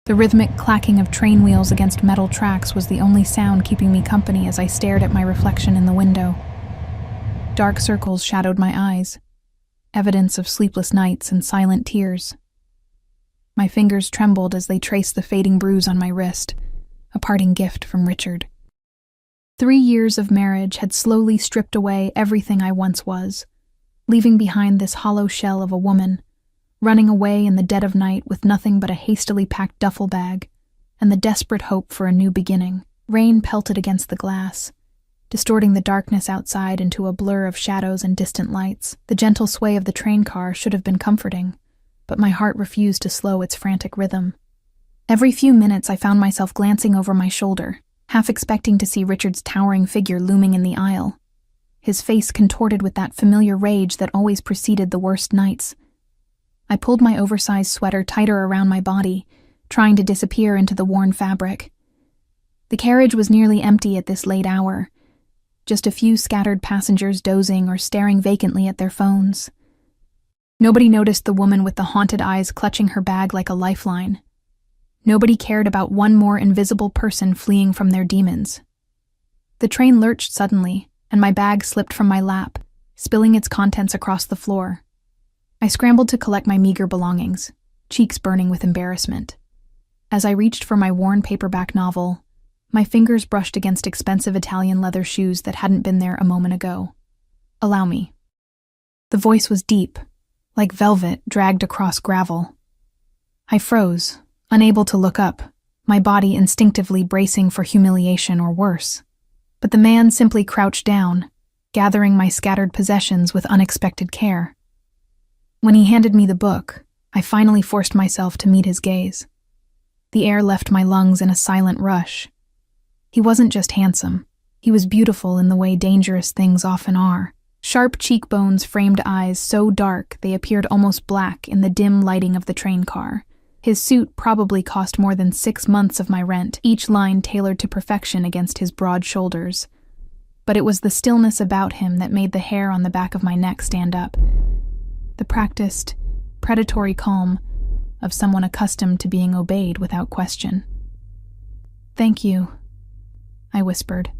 The rhythmic clacking of train wheels against metal tracks was the only sound keeping me company as I stared at my reflection in the window. Dark circles shadowed my eyes, evidence of sleepless nights and silent tears. My fingers trembled as they traced the fading bruise on my wrist, a parting gift from Richard. 3 years of marriage had slowly stripped away everything I once was, leaving behind this hollow shell of a woman, running away in the dead of night with nothing but a hastily packed duffel bag and the desperate hope for a new beginning. Rain pelted against the glass, distorting the darkness outside into a blur of shadows and distant lights. The gentle sway of the train car should have been comforting, but my heart refused to slow its frantic rhythm. Every few minutes I found myself glancing over my shoulder, half expecting to see Richard's towering figure looming in the aisle, his face contorted with that familiar rage that always preceded the worst nights. I pulled my oversized sweater tighter around my body, trying to disappear into the worn fabric. The carriage was nearly empty at this late hour, just a few scattered passengers dozing or staring vacantly at their phones. Nobody noticed the woman with the haunted eyes clutching her bag like a lifeline. Nobody cared about one more invisible person fleeing from their demons. The train lurched suddenly, and my bag slipped from my lap, spilling its contents across the floor. I scrambled to collect my meager belongings, cheeks burning with embarrassment. As I reached for my worn paperback novel, my fingers brushed against expensive Italian leather shoes that hadn't been there a moment ago. "Allow me." The voice was deep, like velvet dragged across gravel. I froze, unable to look up, my body instinctively bracing for humiliation or worse. But the man simply crouched down, gathering my scattered possessions with unexpected care. When he handed me the book, I finally forced myself to meet his gaze. The air left my lungs in a silent rush. He wasn't just handsome. He was beautiful in the way dangerous things often are. Sharp cheekbones, framed eyes so dark they appeared almost black in the dim lighting of the train car. His suit probably cost more than 6 months of my rent, each line tailored to perfection against his broad shoulders. But it was the stillness about him that made the hair on the back of my neck stand up. The practiced, predatory calm of someone accustomed to being obeyed without question. "Thank you," I whispered,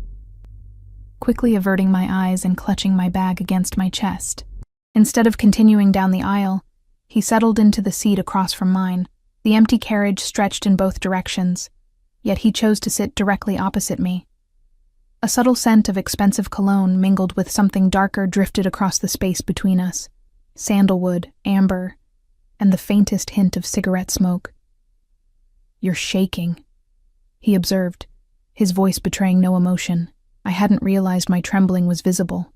quickly averting my eyes and clutching my bag against my chest. Instead of continuing down the aisle, he settled into the seat across from mine. The empty carriage stretched in both directions, yet he chose to sit directly opposite me. A subtle scent of expensive cologne mingled with something darker drifted across the space between us. Sandalwood, amber, and the faintest hint of cigarette smoke. "You're shaking," he observed, his voice betraying no emotion. I hadn't realized my trembling was visible.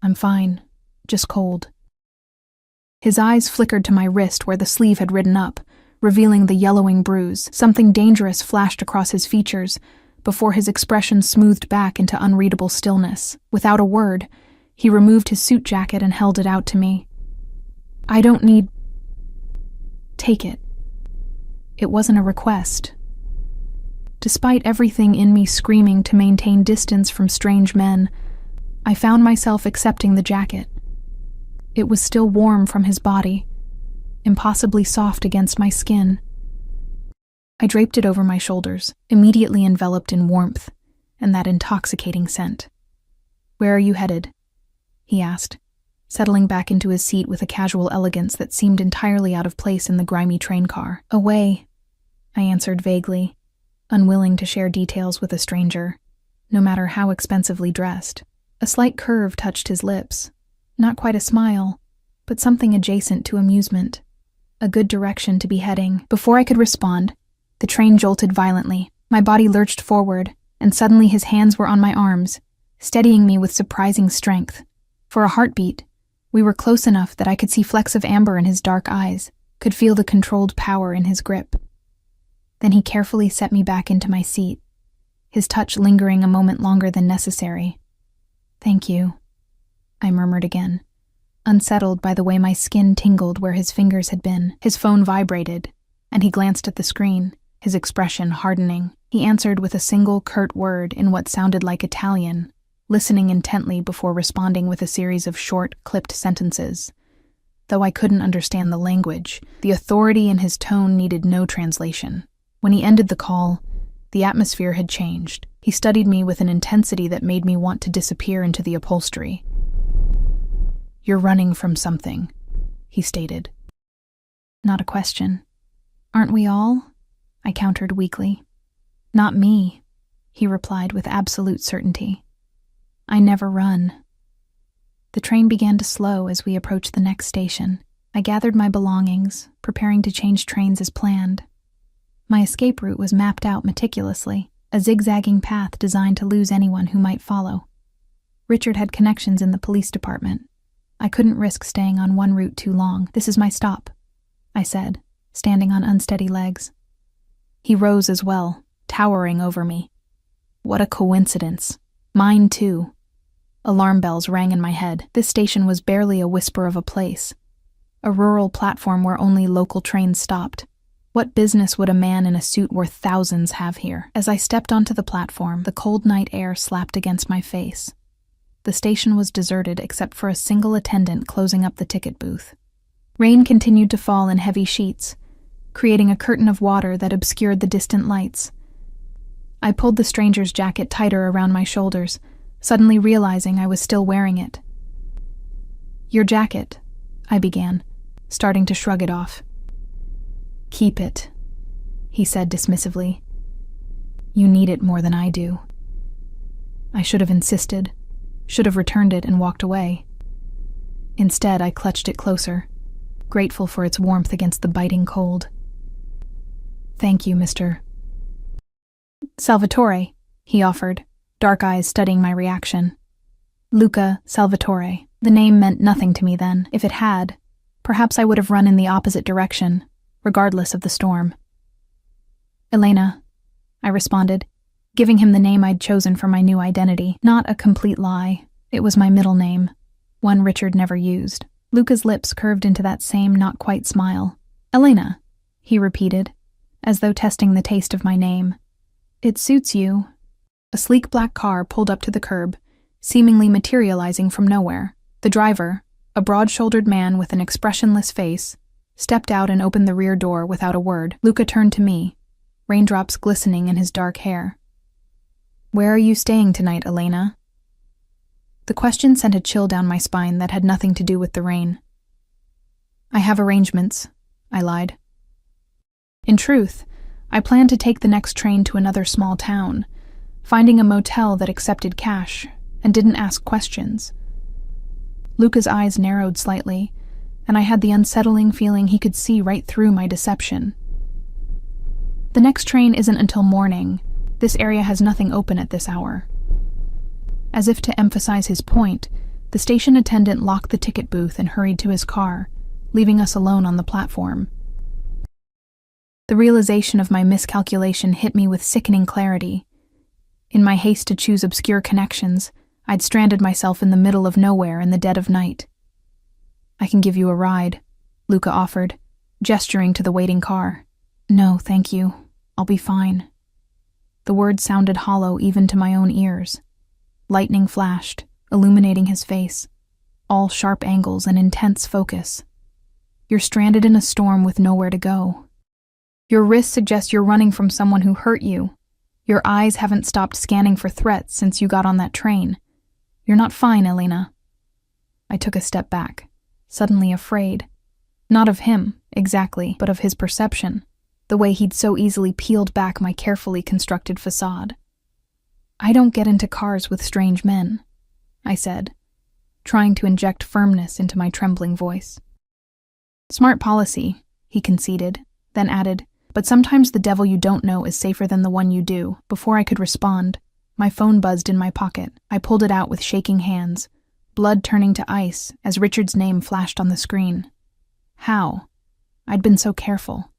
"I'm fine, just cold." His eyes flickered to my wrist where the sleeve had ridden up, revealing the yellowing bruise. Something dangerous flashed across his features before his expression smoothed back into unreadable stillness. Without a word, he removed his suit jacket and held it out to me. "I don't need..." "Take it." It wasn't a request. Despite everything in me screaming to maintain distance from strange men, I found myself accepting the jacket. It was still warm from his body, impossibly soft against my skin. I draped it over my shoulders, immediately enveloped in warmth and that intoxicating scent. "Where are you headed?" he asked, settling back into his seat with a casual elegance that seemed entirely out of place in the grimy train car. "Away," I answered vaguely, unwilling to share details with a stranger, no matter how expensively dressed. A slight curve touched his lips, not quite a smile, but something adjacent to amusement. A good direction to be heading. Before I could respond, the train jolted violently. My body lurched forward, and suddenly his hands were on my arms, steadying me with surprising strength. For a heartbeat, we were close enough that I could see flecks of amber in his dark eyes, could feel the controlled power in his grip. Then he carefully set me back into my seat, his touch lingering a moment longer than necessary. "Thank you," I murmured again, unsettled by the way my skin tingled where his fingers had been. His phone vibrated, and he glanced at the screen, his expression hardening. He answered with a single curt word in what sounded like Italian, listening intently before responding with a series of short, clipped sentences. Though I couldn't understand the language, the authority in his tone needed no translation. When he ended the call, the atmosphere had changed. He studied me with an intensity that made me want to disappear into the upholstery. "You're running from something," he stated. "Not a question. Aren't we all?" I countered weakly. "Not me," he replied with absolute certainty. "I never run." The train began to slow as we approached the next station. I gathered my belongings, preparing to change trains as planned. My escape route was mapped out meticulously, a zigzagging path designed to lose anyone who might follow. Richard had connections in the police department. I couldn't risk staying on one route too long. "This is my stop," I said, standing on unsteady legs. He rose as well, towering over me. What a coincidence. Mine too. Alarm bells rang in my head. This station was barely a whisper of a place. A rural platform where only local trains stopped. What business would a man in a suit worth thousands have here? As I stepped onto the platform, the cold night air slapped against my face. The station was deserted except for a single attendant closing up the ticket booth. Rain continued to fall in heavy sheets, creating a curtain of water that obscured the distant lights. I pulled the stranger's jacket tighter around my shoulders, suddenly realizing I was still wearing it. "Your jacket," I began, starting to shrug it off. "Keep it," he said dismissively. "You need it more than I do." I should have insisted, should have returned it and walked away. Instead, I clutched it closer, grateful for its warmth against the biting cold. "Thank you, Mr. Salvatore," he offered, dark eyes studying my reaction. Luca Salvatore. The name meant nothing to me then. If it had, perhaps I would have run in the opposite direction, regardless of the storm. "Elena," I responded, giving him the name I'd chosen for my new identity. Not a complete lie. It was my middle name, one Richard never used. Luca's lips curved into that same not-quite smile. "Elena," he repeated, as though testing the taste of my name. "It suits you." A sleek black car pulled up to the curb, seemingly materializing from nowhere. The driver, a broad-shouldered man with an expressionless face, stepped out and opened the rear door without a word. Luca turned to me, raindrops glistening in his dark hair. "Where are you staying tonight, Elena?" The question sent a chill down my spine that had nothing to do with the rain. "I have arrangements," I lied. In truth, I planned to take the next train to another small town, finding a motel that accepted cash and didn't ask questions. Luca's eyes narrowed slightly, and I had the unsettling feeling he could see right through my deception. "The next train isn't until morning. This area has nothing open at this hour." As if to emphasize his point, the station attendant locked the ticket booth and hurried to his car, leaving us alone on the platform. The realization of my miscalculation hit me with sickening clarity. In my haste to choose obscure connections, I'd stranded myself in the middle of nowhere in the dead of night. "I can give you a ride," Luca offered, gesturing to the waiting car. "No, thank you. I'll be fine." The words sounded hollow even to my own ears. Lightning flashed, illuminating his face, all sharp angles and intense focus. "You're stranded in a storm with nowhere to go. Your wrists suggest you're running from someone who hurt you. Your eyes haven't stopped scanning for threats since you got on that train. You're not fine, Elena." I took a step back, suddenly afraid. Not of him, exactly, but of his perception, the way he'd so easily peeled back my carefully constructed facade. "I don't get into cars with strange men," I said, trying to inject firmness into my trembling voice. "Smart policy," he conceded, then added, "but sometimes the devil you don't know is safer than the one you do." Before I could respond, my phone buzzed in my pocket. I pulled it out with shaking hands, blood turning to ice as Richard's name flashed on the screen. How? I'd been so careful.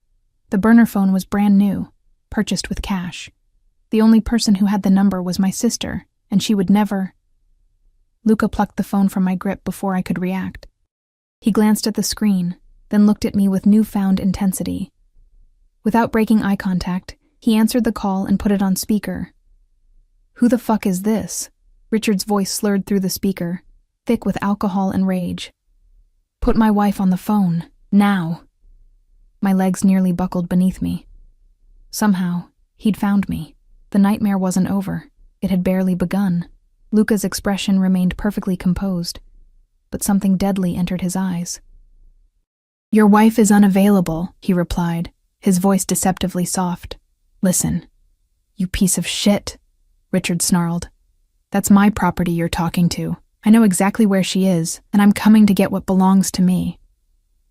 The burner phone was brand new, purchased with cash. The only person who had the number was my sister, and she would never... Luca plucked the phone from my grip before I could react. He glanced at the screen, then looked at me with newfound intensity. Without breaking eye contact, he answered the call and put it on speaker. "Who the fuck is this?" Richard's voice slurred through the speaker, thick with alcohol and rage. "Put my wife on the phone, now." My legs nearly buckled beneath me. Somehow, he'd found me. The nightmare wasn't over. It had barely begun. Luca's expression remained perfectly composed, but something deadly entered his eyes. "Your wife is unavailable," he replied, his voice deceptively soft. "Listen, you piece of shit," Richard snarled. "That's my property you're talking to. I know exactly where she is, and I'm coming to get what belongs to me.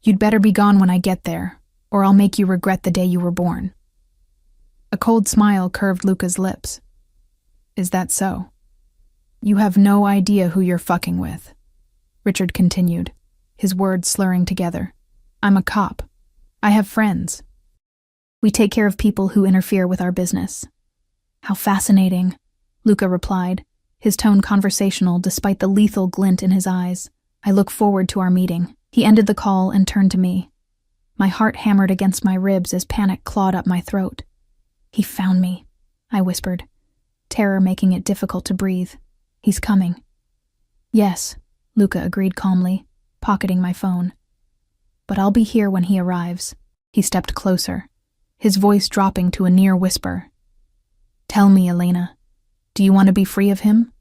You'd better be gone when I get there, or I'll make you regret the day you were born." A cold smile curved Luca's lips. "Is that so? You have no idea who you're fucking with," Richard continued, his words slurring together. "I'm a cop. I have friends. We take care of people who interfere with our business." "How fascinating," Luca replied, his tone conversational despite the lethal glint in his eyes. "I look forward to our meeting." He ended the call and turned to me. My heart hammered against my ribs as panic clawed up my throat. "He found me," I whispered, terror making it difficult to breathe. "He's coming." "Yes," Luca agreed calmly, pocketing my phone. "But I'll be here when he arrives." He stepped closer, his voice dropping to a near whisper. "Tell me, Elena, do you want to be free of him?"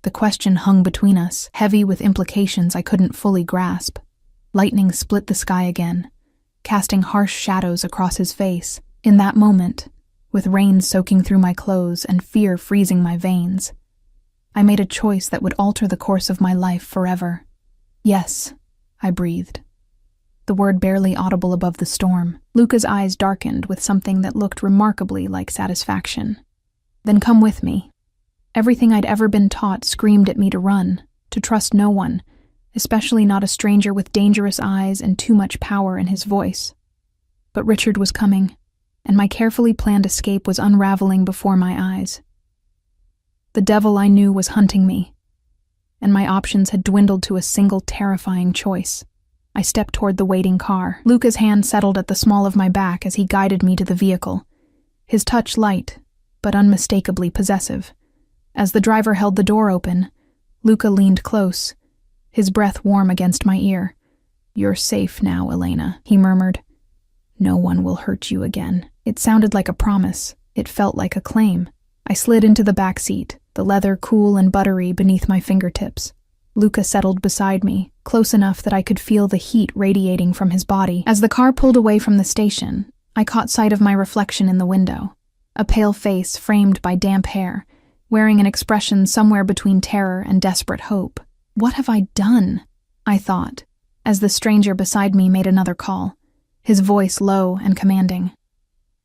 The question hung between us, heavy with implications I couldn't fully grasp. Lightning split the sky again, casting harsh shadows across his face. In that moment, with rain soaking through my clothes and fear freezing my veins, I made a choice that would alter the course of my life forever. "Yes," I breathed, the word barely audible above the storm. Luca's eyes darkened with something that looked remarkably like satisfaction. "Then come with me." Everything I'd ever been taught screamed at me to run, to trust no one, especially not a stranger with dangerous eyes and too much power in his voice. But Richard was coming, and my carefully planned escape was unraveling before my eyes. The devil I knew was hunting me, and my options had dwindled to a single terrifying choice. I stepped toward the waiting car. Luca's hand settled at the small of my back as he guided me to the vehicle, his touch light, but unmistakably possessive. As the driver held the door open, Luca leaned close, his breath warm against my ear. "You're safe now, Elena," he murmured. "No one will hurt you again." It sounded like a promise. It felt like a claim. I slid into the back seat, the leather cool and buttery beneath my fingertips. Luca settled beside me, close enough that I could feel the heat radiating from his body. As the car pulled away from the station, I caught sight of my reflection in the window, a pale face framed by damp hair, wearing an expression somewhere between terror and desperate hope. "What have I done?" I thought, as the stranger beside me made another call, his voice low and commanding.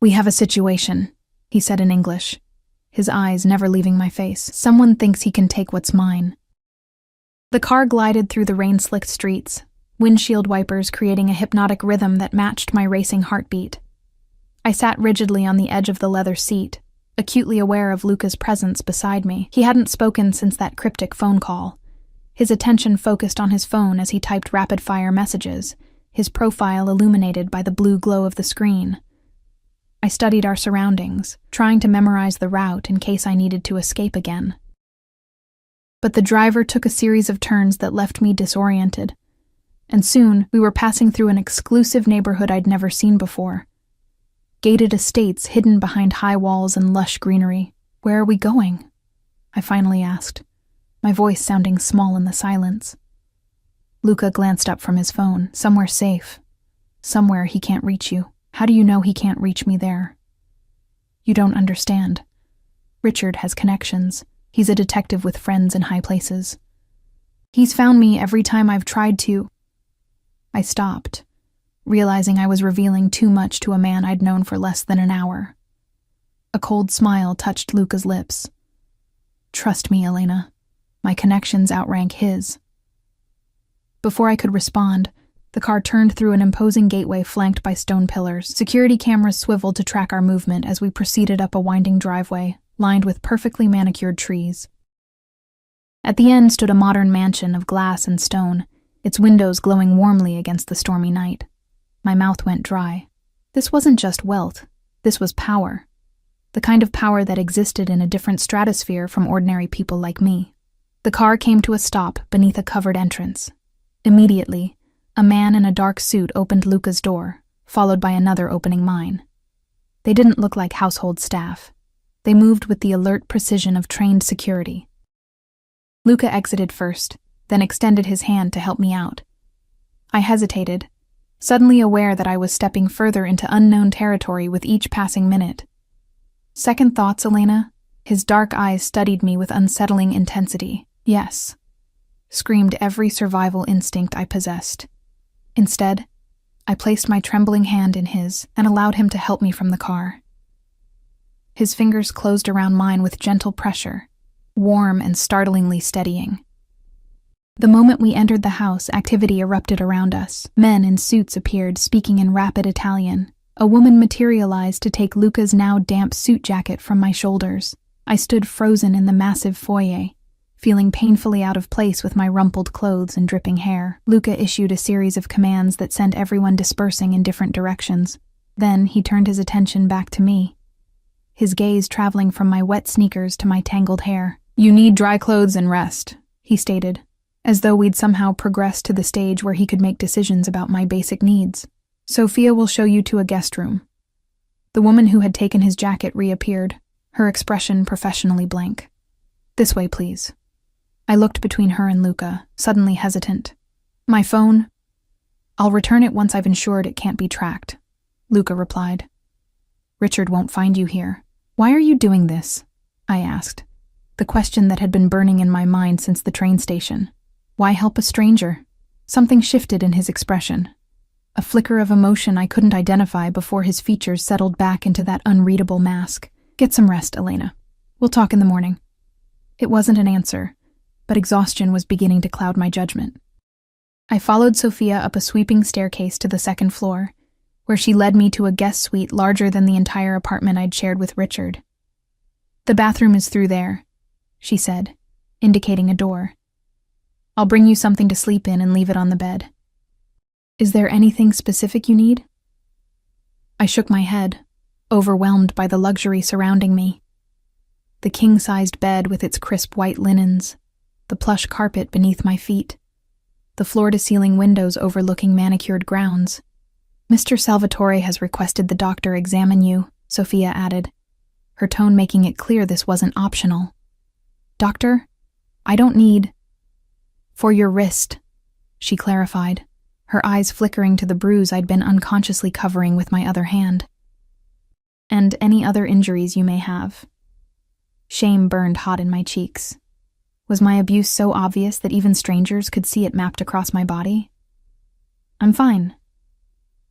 "We have a situation," he said in English, his eyes never leaving my face. "Someone thinks he can take what's mine." The car glided through the rain-slicked streets, windshield wipers creating a hypnotic rhythm that matched my racing heartbeat. I sat rigidly on the edge of the leather seat, acutely aware of Luca's presence beside me. He hadn't spoken since that cryptic phone call. His attention focused on his phone as he typed rapid-fire messages, his profile illuminated by the blue glow of the screen. I studied our surroundings, trying to memorize the route in case I needed to escape again. But the driver took a series of turns that left me disoriented, and soon we were passing through an exclusive neighborhood I'd never seen before. Gated estates hidden behind high walls and lush greenery. "Where are we going?" I finally asked, my voice sounding small in the silence. Luca glanced up from his phone. "Somewhere safe. Somewhere he can't reach you." "How do you know he can't reach me there?" "You don't understand. Richard has connections. He's a detective with friends in high places. He's found me every time I've tried to." I stopped, realizing I was revealing too much to a man I'd known for less than an hour. A cold smile touched Luca's lips. "Trust me, Elena. My connections outrank his." Before I could respond, the car turned through an imposing gateway flanked by stone pillars. Security cameras swiveled to track our movement as we proceeded up a winding driveway, lined with perfectly manicured trees. At the end stood a modern mansion of glass and stone, its windows glowing warmly against the stormy night. My mouth went dry. This wasn't just wealth. This was power. The kind of power that existed in a different stratosphere from ordinary people like me. The car came to a stop beneath a covered entrance. Immediately, a man in a dark suit opened Luca's door, followed by another opening mine. They didn't look like household staff. They moved with the alert precision of trained security. Luca exited first, then extended his hand to help me out. I hesitated, suddenly aware that I was stepping further into unknown territory with each passing minute. Second thoughts, Elena? His dark eyes studied me with unsettling intensity. Yes, screamed every survival instinct I possessed. Instead, I placed my trembling hand in his and allowed him to help me from the car. His fingers closed around mine with gentle pressure, warm and startlingly steadying. The moment we entered the house, activity erupted around us. Men in suits appeared, speaking in rapid Italian. A woman materialized to take Luca's now damp suit jacket from my shoulders. I stood frozen in the massive foyer, feeling painfully out of place with my rumpled clothes and dripping hair. Luca issued a series of commands that sent everyone dispersing in different directions. Then he turned his attention back to me, his gaze traveling from my wet sneakers to my tangled hair. "You need dry clothes and rest," he stated, as though we'd somehow progressed to the stage where he could make decisions about my basic needs. "Sophia will show you to a guest room." The woman who had taken his jacket reappeared, her expression professionally blank. "This way, please." I looked between her and Luca, suddenly hesitant. "My phone?" "I'll return it once I've ensured it can't be tracked," Luca replied. "Richard won't find you here." "Why are you doing this?" I asked, the question that had been burning in my mind since the train station. Why help a stranger? Something shifted in his expression. A flicker of emotion I couldn't identify before his features settled back into that unreadable mask. "Get some rest, Elena. We'll talk in the morning." It wasn't an answer, but exhaustion was beginning to cloud my judgment. I followed Sophia up a sweeping staircase to the second floor, where she led me to a guest suite larger than the entire apartment I'd shared with Richard. "The bathroom is through there," she said, indicating a door. "I'll bring you something to sleep in and leave it on the bed." "Is there anything specific you need?" I shook my head, overwhelmed by the luxury surrounding me. The king-sized bed with its crisp white linens, the plush carpet beneath my feet, the floor-to-ceiling windows overlooking manicured grounds. "Mr. Salvatore has requested the doctor examine you," Sophia added, her tone making it clear this wasn't optional. "Doctor, I don't need—" "For your wrist," she clarified, her eyes flickering to the bruise I'd been unconsciously covering with my other hand. "And any other injuries you may have." Shame burned hot in my cheeks. Was my abuse so obvious that even strangers could see it mapped across my body? "I'm fine."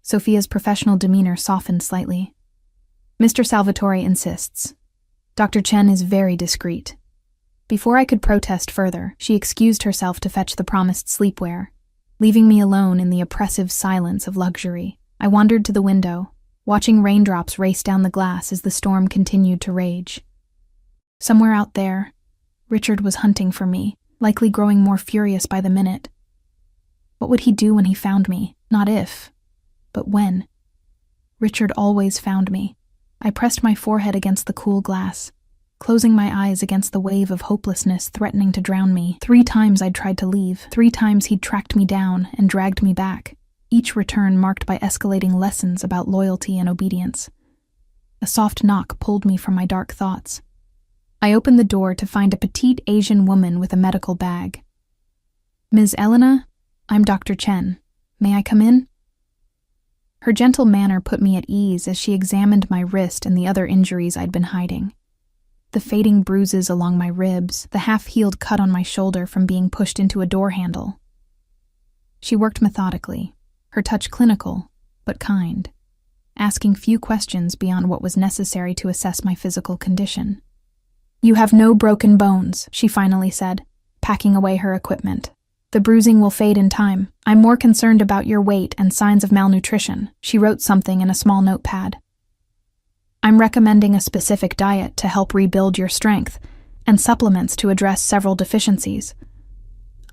Sophia's professional demeanor softened slightly. "Mr. Salvatore insists. Dr. Chen is very discreet." Before I could protest further, she excused herself to fetch the promised sleepwear, leaving me alone in the oppressive silence of luxury. I wandered to the window, watching raindrops race down the glass as the storm continued to rage. Somewhere out there, Richard was hunting for me, likely growing more furious by the minute. What would he do when he found me? Not if, but when. Richard always found me. I pressed my forehead against the cool glass, closing my eyes against the wave of hopelessness threatening to drown me. 3 times I'd tried to leave. 3 times he'd tracked me down and dragged me back, each return marked by escalating lessons about loyalty and obedience. A soft knock pulled me from my dark thoughts. I opened the door to find a petite Asian woman with a medical bag. "Ms. Elena, I'm Dr. Chen. May I come in?" Her gentle manner put me at ease as she examined my wrist and the other injuries I'd been hiding. The fading bruises along my ribs, the half-healed cut on my shoulder from being pushed into a door handle. She worked methodically, her touch clinical, but kind, asking few questions beyond what was necessary to assess my physical condition. "You have no broken bones," she finally said, packing away her equipment. "The bruising will fade in time. I'm more concerned about your weight and signs of malnutrition." She wrote something in a small notepad. "I'm recommending a specific diet to help rebuild your strength, and supplements to address several deficiencies."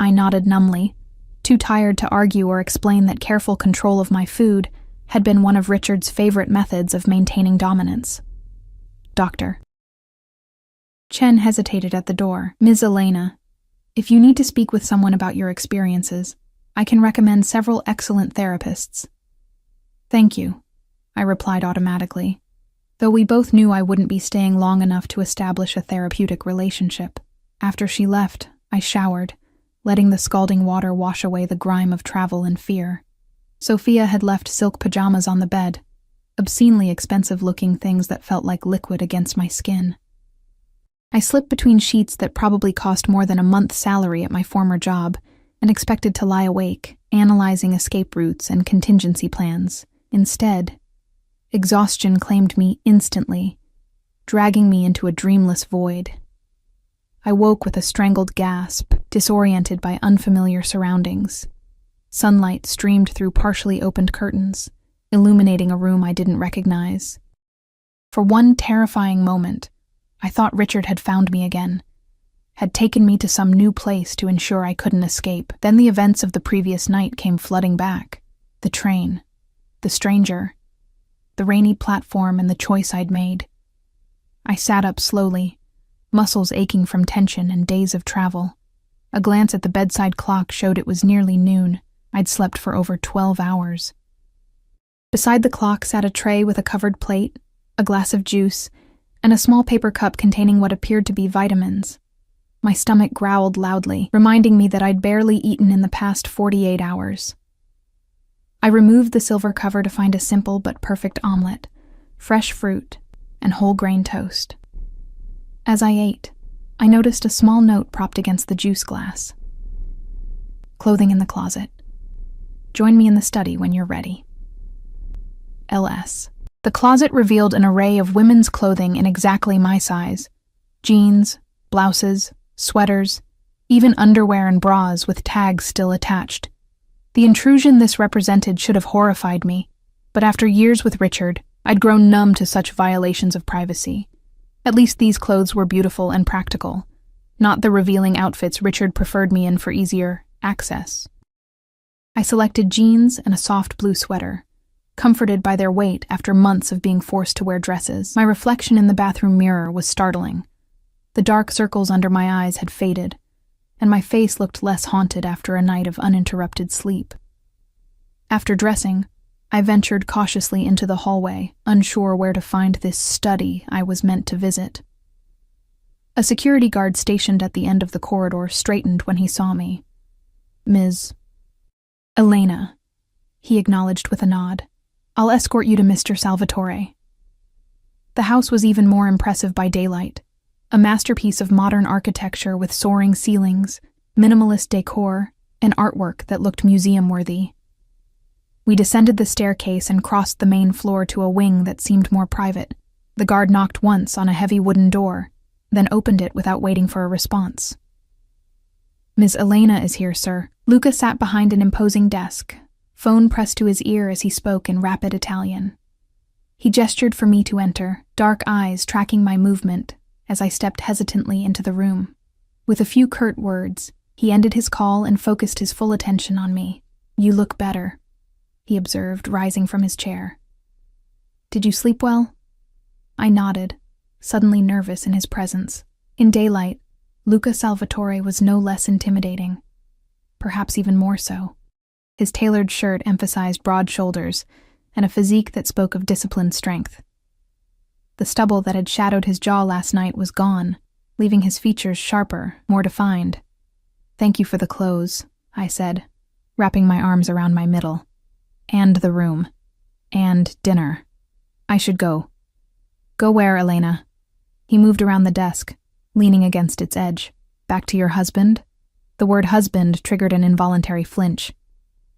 I nodded numbly, too tired to argue or explain that careful control of my food had been one of Richard's favorite methods of maintaining dominance. "Doctor." Chen hesitated at the door. "Ms. Elena, if you need to speak with someone about your experiences, I can recommend several excellent therapists." "Thank you," I replied automatically. though we both knew I wouldn't be staying long enough to establish a therapeutic relationship. After she left, I showered, letting the scalding water wash away the grime of travel and fear. Sophia had left silk pajamas on the bed, obscenely expensive-looking things that felt like liquid against my skin. I slipped between sheets that probably cost more than a month's salary at my former job and expected to lie awake, analyzing escape routes and contingency plans. Instead, exhaustion claimed me instantly, dragging me into a dreamless void. I woke with a strangled gasp, disoriented by unfamiliar surroundings. Sunlight streamed through partially opened curtains, illuminating a room I didn't recognize. For one terrifying moment, I thought Richard had found me again, had taken me to some new place to ensure I couldn't escape. Then the events of the previous night came flooding back. The train, the stranger, the rainy platform, and the choice I'd made. I sat up slowly, muscles aching from tension and days of travel. A glance at the bedside clock showed it was nearly noon. I'd slept for over 12 hours. Beside the clock sat a tray with a covered plate, a glass of juice, and a small paper cup containing what appeared to be vitamins. My stomach growled loudly, reminding me that I'd barely eaten in the past 48 hours. I removed the silver cover to find a simple but perfect omelet, fresh fruit, and whole grain toast. As I ate, I noticed a small note propped against the juice glass. Clothing in the closet. Join me in the study when you're ready. LS. The closet revealed an array of women's clothing in exactly my size. Jeans, blouses, sweaters, even underwear and bras with tags still attached. The intrusion this represented should have horrified me, but after years with Richard, I'd grown numb to such violations of privacy. At least these clothes were beautiful and practical, not the revealing outfits Richard preferred me in for easier access. I selected jeans and a soft blue sweater, comforted by their weight after months of being forced to wear dresses. My reflection in the bathroom mirror was startling. The dark circles under my eyes had faded, and my face looked less haunted after a night of uninterrupted sleep. After dressing, I ventured cautiously into the hallway, unsure where to find this study I was meant to visit. A security guard stationed at the end of the corridor straightened when he saw me. "Ms. Elena," he acknowledged with a nod. "I'll escort you to Mr. Salvatore." The house was even more impressive by daylight, a masterpiece of modern architecture with soaring ceilings, minimalist decor, and artwork that looked museum-worthy. We descended the staircase and crossed the main floor to a wing that seemed more private. The guard knocked once on a heavy wooden door, then opened it without waiting for a response. "Ms. Elena is here, sir." Luca sat behind an imposing desk, phone pressed to his ear as he spoke in rapid Italian. He gestured for me to enter, dark eyes tracking my movement as I stepped hesitantly into the room. With a few curt words, he ended his call and focused his full attention on me. "You look better," he observed, rising from his chair. "Did you sleep well?" I nodded, suddenly nervous in his presence. In daylight, Luca Salvatore was no less intimidating, perhaps even more so. His tailored shirt emphasized broad shoulders and a physique that spoke of disciplined strength. The stubble that had shadowed his jaw last night was gone, leaving his features sharper, more defined. "Thank you for the clothes," I said, wrapping my arms around my middle. "And the room. And dinner. I should go." "Go where, Elena?" He moved around the desk, leaning against its edge. "Back to your husband?" The word husband triggered an involuntary flinch.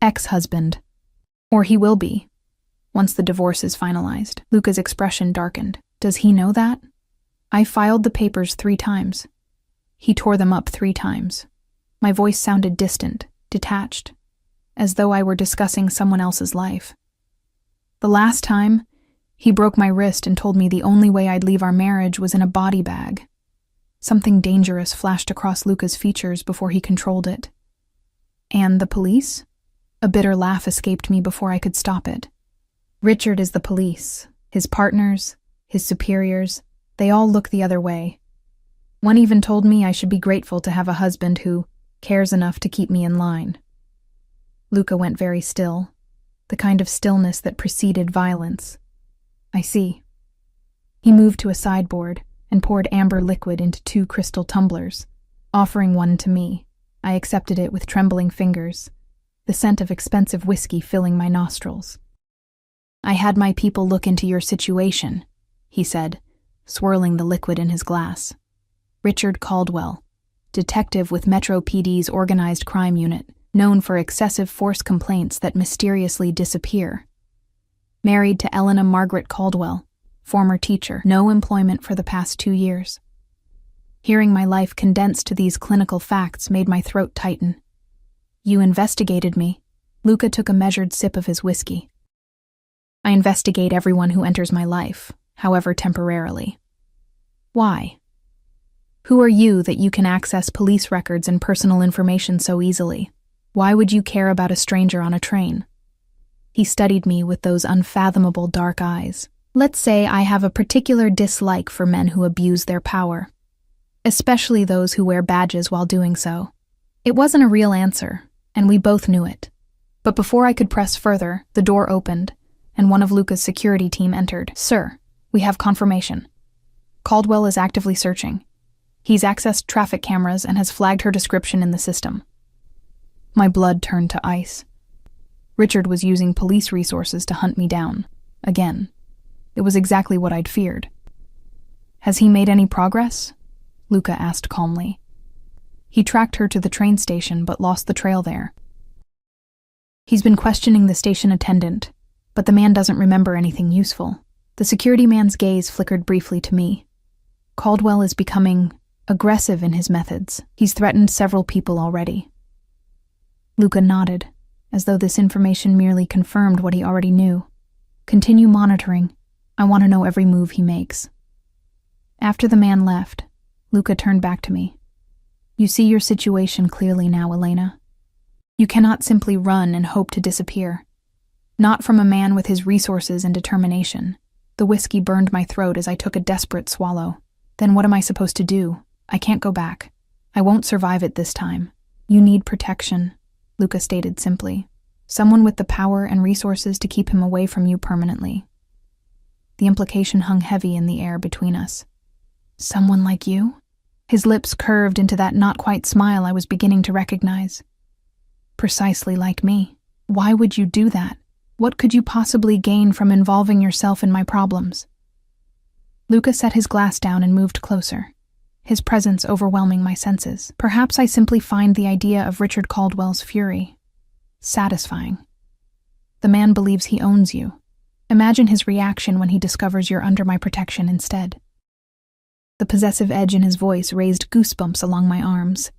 "Ex-husband. Or he will be, once the divorce is finalized." Luca's expression darkened. "Does he know that?" I filed the papers 3 times. He tore them up 3 times. My voice sounded distant, detached, as though I were discussing someone else's life. The last time, he broke my wrist and told me the only way I'd leave our marriage was in a body bag. Something dangerous flashed across Luca's features before he controlled it. "And the police?" A bitter laugh escaped me before I could stop it. "Richard is the police. His partners, his superiors, they all look the other way. One even told me I should be grateful to have a husband who cares enough to keep me in line." Luca went very still, the kind of stillness that preceded violence. "I see. He moved to a sideboard and poured amber liquid into 2 crystal tumblers, offering one to me. I accepted it with trembling fingers, the scent of expensive whiskey filling my nostrils. "I had my people look into your situation," he said, swirling the liquid in his glass. "Richard Caldwell, detective with Metro PD's organized crime unit, known for excessive force complaints that mysteriously disappear. Married to Elena Margaret Caldwell, former teacher, no employment for the past 2 years." Hearing my life condensed to these clinical facts made my throat tighten. "You investigated me." Luca took a measured sip of his whiskey. "I investigate everyone who enters my life, however temporarily." "Why? Who are you that you can access police records and personal information so easily? Why would you care about a stranger on a train?" He studied me with those unfathomable dark eyes. "Let's say I have a particular dislike for men who abuse their power, especially those who wear badges while doing so." It wasn't a real answer, and we both knew it. But before I could press further, the door opened, and one of Luca's security team entered. "Sir, we have confirmation. Caldwell is actively searching. He's accessed traffic cameras and has flagged her description in the system." My blood turned to ice. Richard was using police resources to hunt me down. Again. It was exactly what I'd feared. "Has he made any progress?" Luca asked calmly. "He tracked her to the train station but lost the trail there. He's been questioning the station attendant, but the man doesn't remember anything useful." The security man's gaze flickered briefly to me. "Caldwell is becoming aggressive in his methods. He's threatened several people already." Luca nodded, as though this information merely confirmed what he already knew. "Continue monitoring. I want to know every move he makes." After the man left, Luca turned back to me. "You see your situation clearly now, Elena. You cannot simply run and hope to disappear. Not from a man with his resources and determination." The whiskey burned my throat as I took a desperate swallow. "Then what am I supposed to do? I can't go back. I won't survive it this time." "You need protection," Luca stated simply. "Someone with the power and resources to keep him away from you permanently." The implication hung heavy in the air between us. "Someone like you?" His lips curved into that not-quite smile I was beginning to recognize. "Precisely like me. Why would you do that? What could you possibly gain from involving yourself in my problems?" Luca set his glass down and moved closer, his presence overwhelming my senses. "Perhaps I simply find the idea of Richard Caldwell's fury satisfying. The man believes he owns you. Imagine his reaction when he discovers you're under my protection instead." The possessive edge in his voice raised goosebumps along my arms.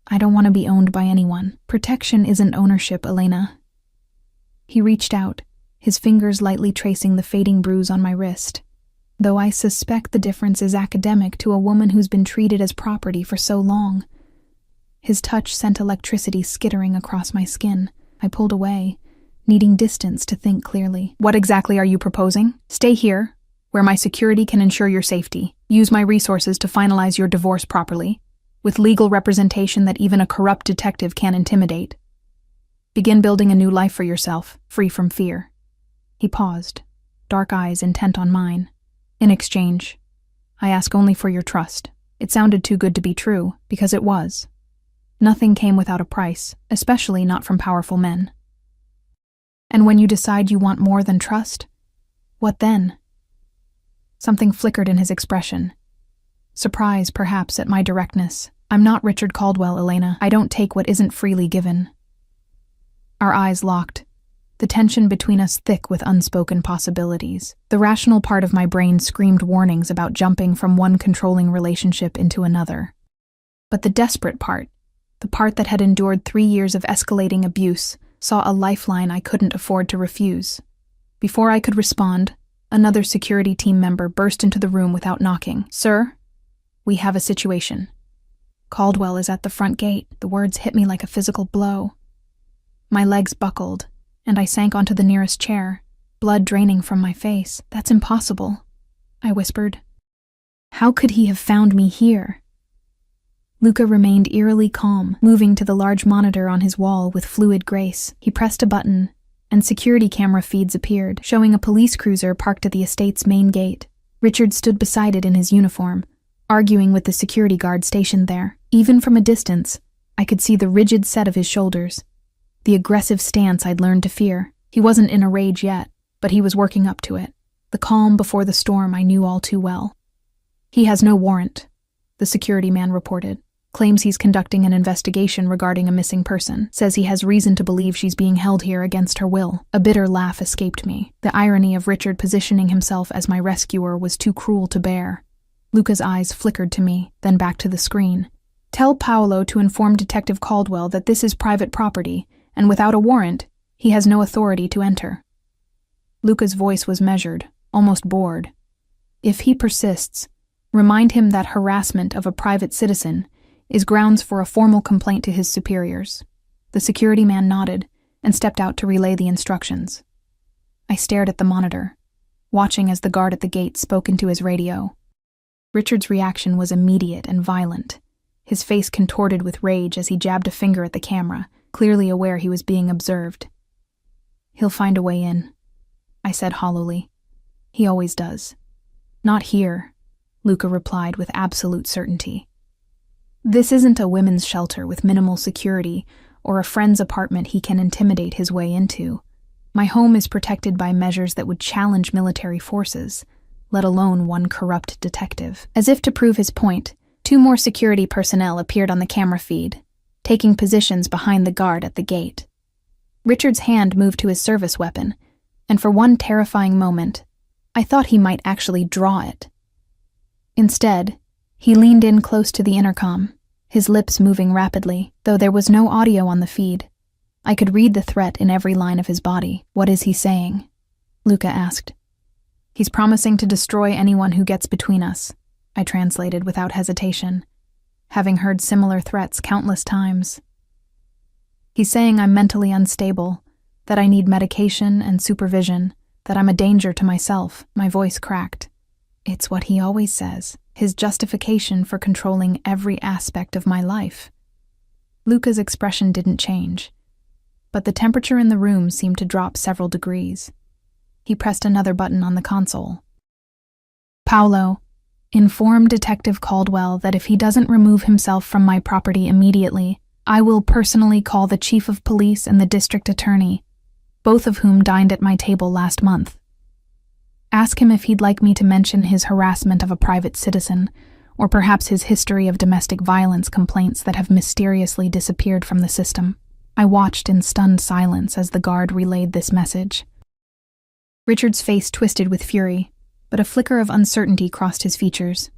"I don't want to be owned by anyone. Protection isn't ownership, Elena." He reached out, his fingers lightly tracing the fading bruise on my wrist. Though I suspect the difference is academic to a woman who's been treated as property for so long. His touch sent electricity skittering across my skin. I pulled away, needing distance to think clearly. "What exactly are you proposing? Stay here, where my security can ensure your safety. Use my resources to finalize your divorce properly, with legal representation that even a corrupt detective can't intimidate. Begin building a new life for yourself, free from fear." He paused, dark eyes intent on mine. "In exchange, I ask only for your trust." It sounded too good to be true, because it was. Nothing came without a price, especially not from powerful men. "And when you decide you want more than trust, what then?" Something flickered in his expression. Surprise, perhaps, at my directness. "I'm not Richard Caldwell, Elena. I don't take what isn't freely given." Our eyes locked, the tension between us thick with unspoken possibilities. The rational part of my brain screamed warnings about jumping from one controlling relationship into another. But the desperate part, the part that had endured 3 years of escalating abuse, saw a lifeline I couldn't afford to refuse. Before I could respond, another security team member burst into the room without knocking. "Sir, we have a situation." "Caldwell is at the front gate." The words hit me like a physical blow. My legs buckled, and I sank onto the nearest chair, blood draining from my face. "That's impossible," I whispered. "How could he have found me here?" Luca remained eerily calm, moving to the large monitor on his wall with fluid grace. He pressed a button, and security camera feeds appeared, showing a police cruiser parked at the estate's main gate. Richard stood beside it in his uniform, arguing with the security guard stationed there. Even from a distance, I could see the rigid set of his shoulders, the aggressive stance I'd learned to fear. He wasn't in a rage yet, but he was working up to it. The calm before the storm I knew all too well. "He has no warrant," the security man reported. "Claims he's conducting an investigation regarding a missing person. Says he has reason to believe she's being held here against her will." A bitter laugh escaped me. The irony of Richard positioning himself as my rescuer was too cruel to bear. Luca's eyes flickered to me, then back to the screen. "Tell Paolo to inform Detective Caldwell that this is private property, and without a warrant, he has no authority to enter." Luca's voice was measured, almost bored. "If he persists, remind him that harassment of a private citizen is grounds for a formal complaint to his superiors." The security man nodded and stepped out to relay the instructions. I stared at the monitor, watching as the guard at the gate spoke into his radio. Richard's reaction was immediate and violent. His face contorted with rage as he jabbed a finger at the camera, clearly aware he was being observed. "He'll find a way in," I said hollowly. "He always does." "Not here," Luca replied with absolute certainty. "This isn't a women's shelter with minimal security or a friend's apartment he can intimidate his way into. My home is protected by measures that would challenge military forces, let alone one corrupt detective." As if to prove his point, 2 more security personnel appeared on the camera feed, taking positions behind the guard at the gate. Richard's hand moved to his service weapon, and for one terrifying moment, I thought he might actually draw it. Instead, he leaned in close to the intercom, his lips moving rapidly, though there was no audio on the feed. I could read the threat in every line of his body. "What is he saying?" Luca asked. "He's promising to destroy anyone who gets between us," I translated without hesitation, having heard similar threats countless times. "He's saying I'm mentally unstable, that I need medication and supervision, that I'm a danger to myself." My voice cracked. It's what he always says, his justification for controlling every aspect of my life. Luca's expression didn't change, but the temperature in the room seemed to drop several degrees. He pressed another button on the console. "Paolo, inform Detective Caldwell that if he doesn't remove himself from my property immediately, I will personally call the chief of police and the district attorney, both of whom dined at my table last month. Ask him if he'd like me to mention his harassment of a private citizen, or perhaps his history of domestic violence complaints that have mysteriously disappeared from the system." I watched in stunned silence as the guard relayed this message. Richard's face twisted with fury, but a flicker of uncertainty crossed his features.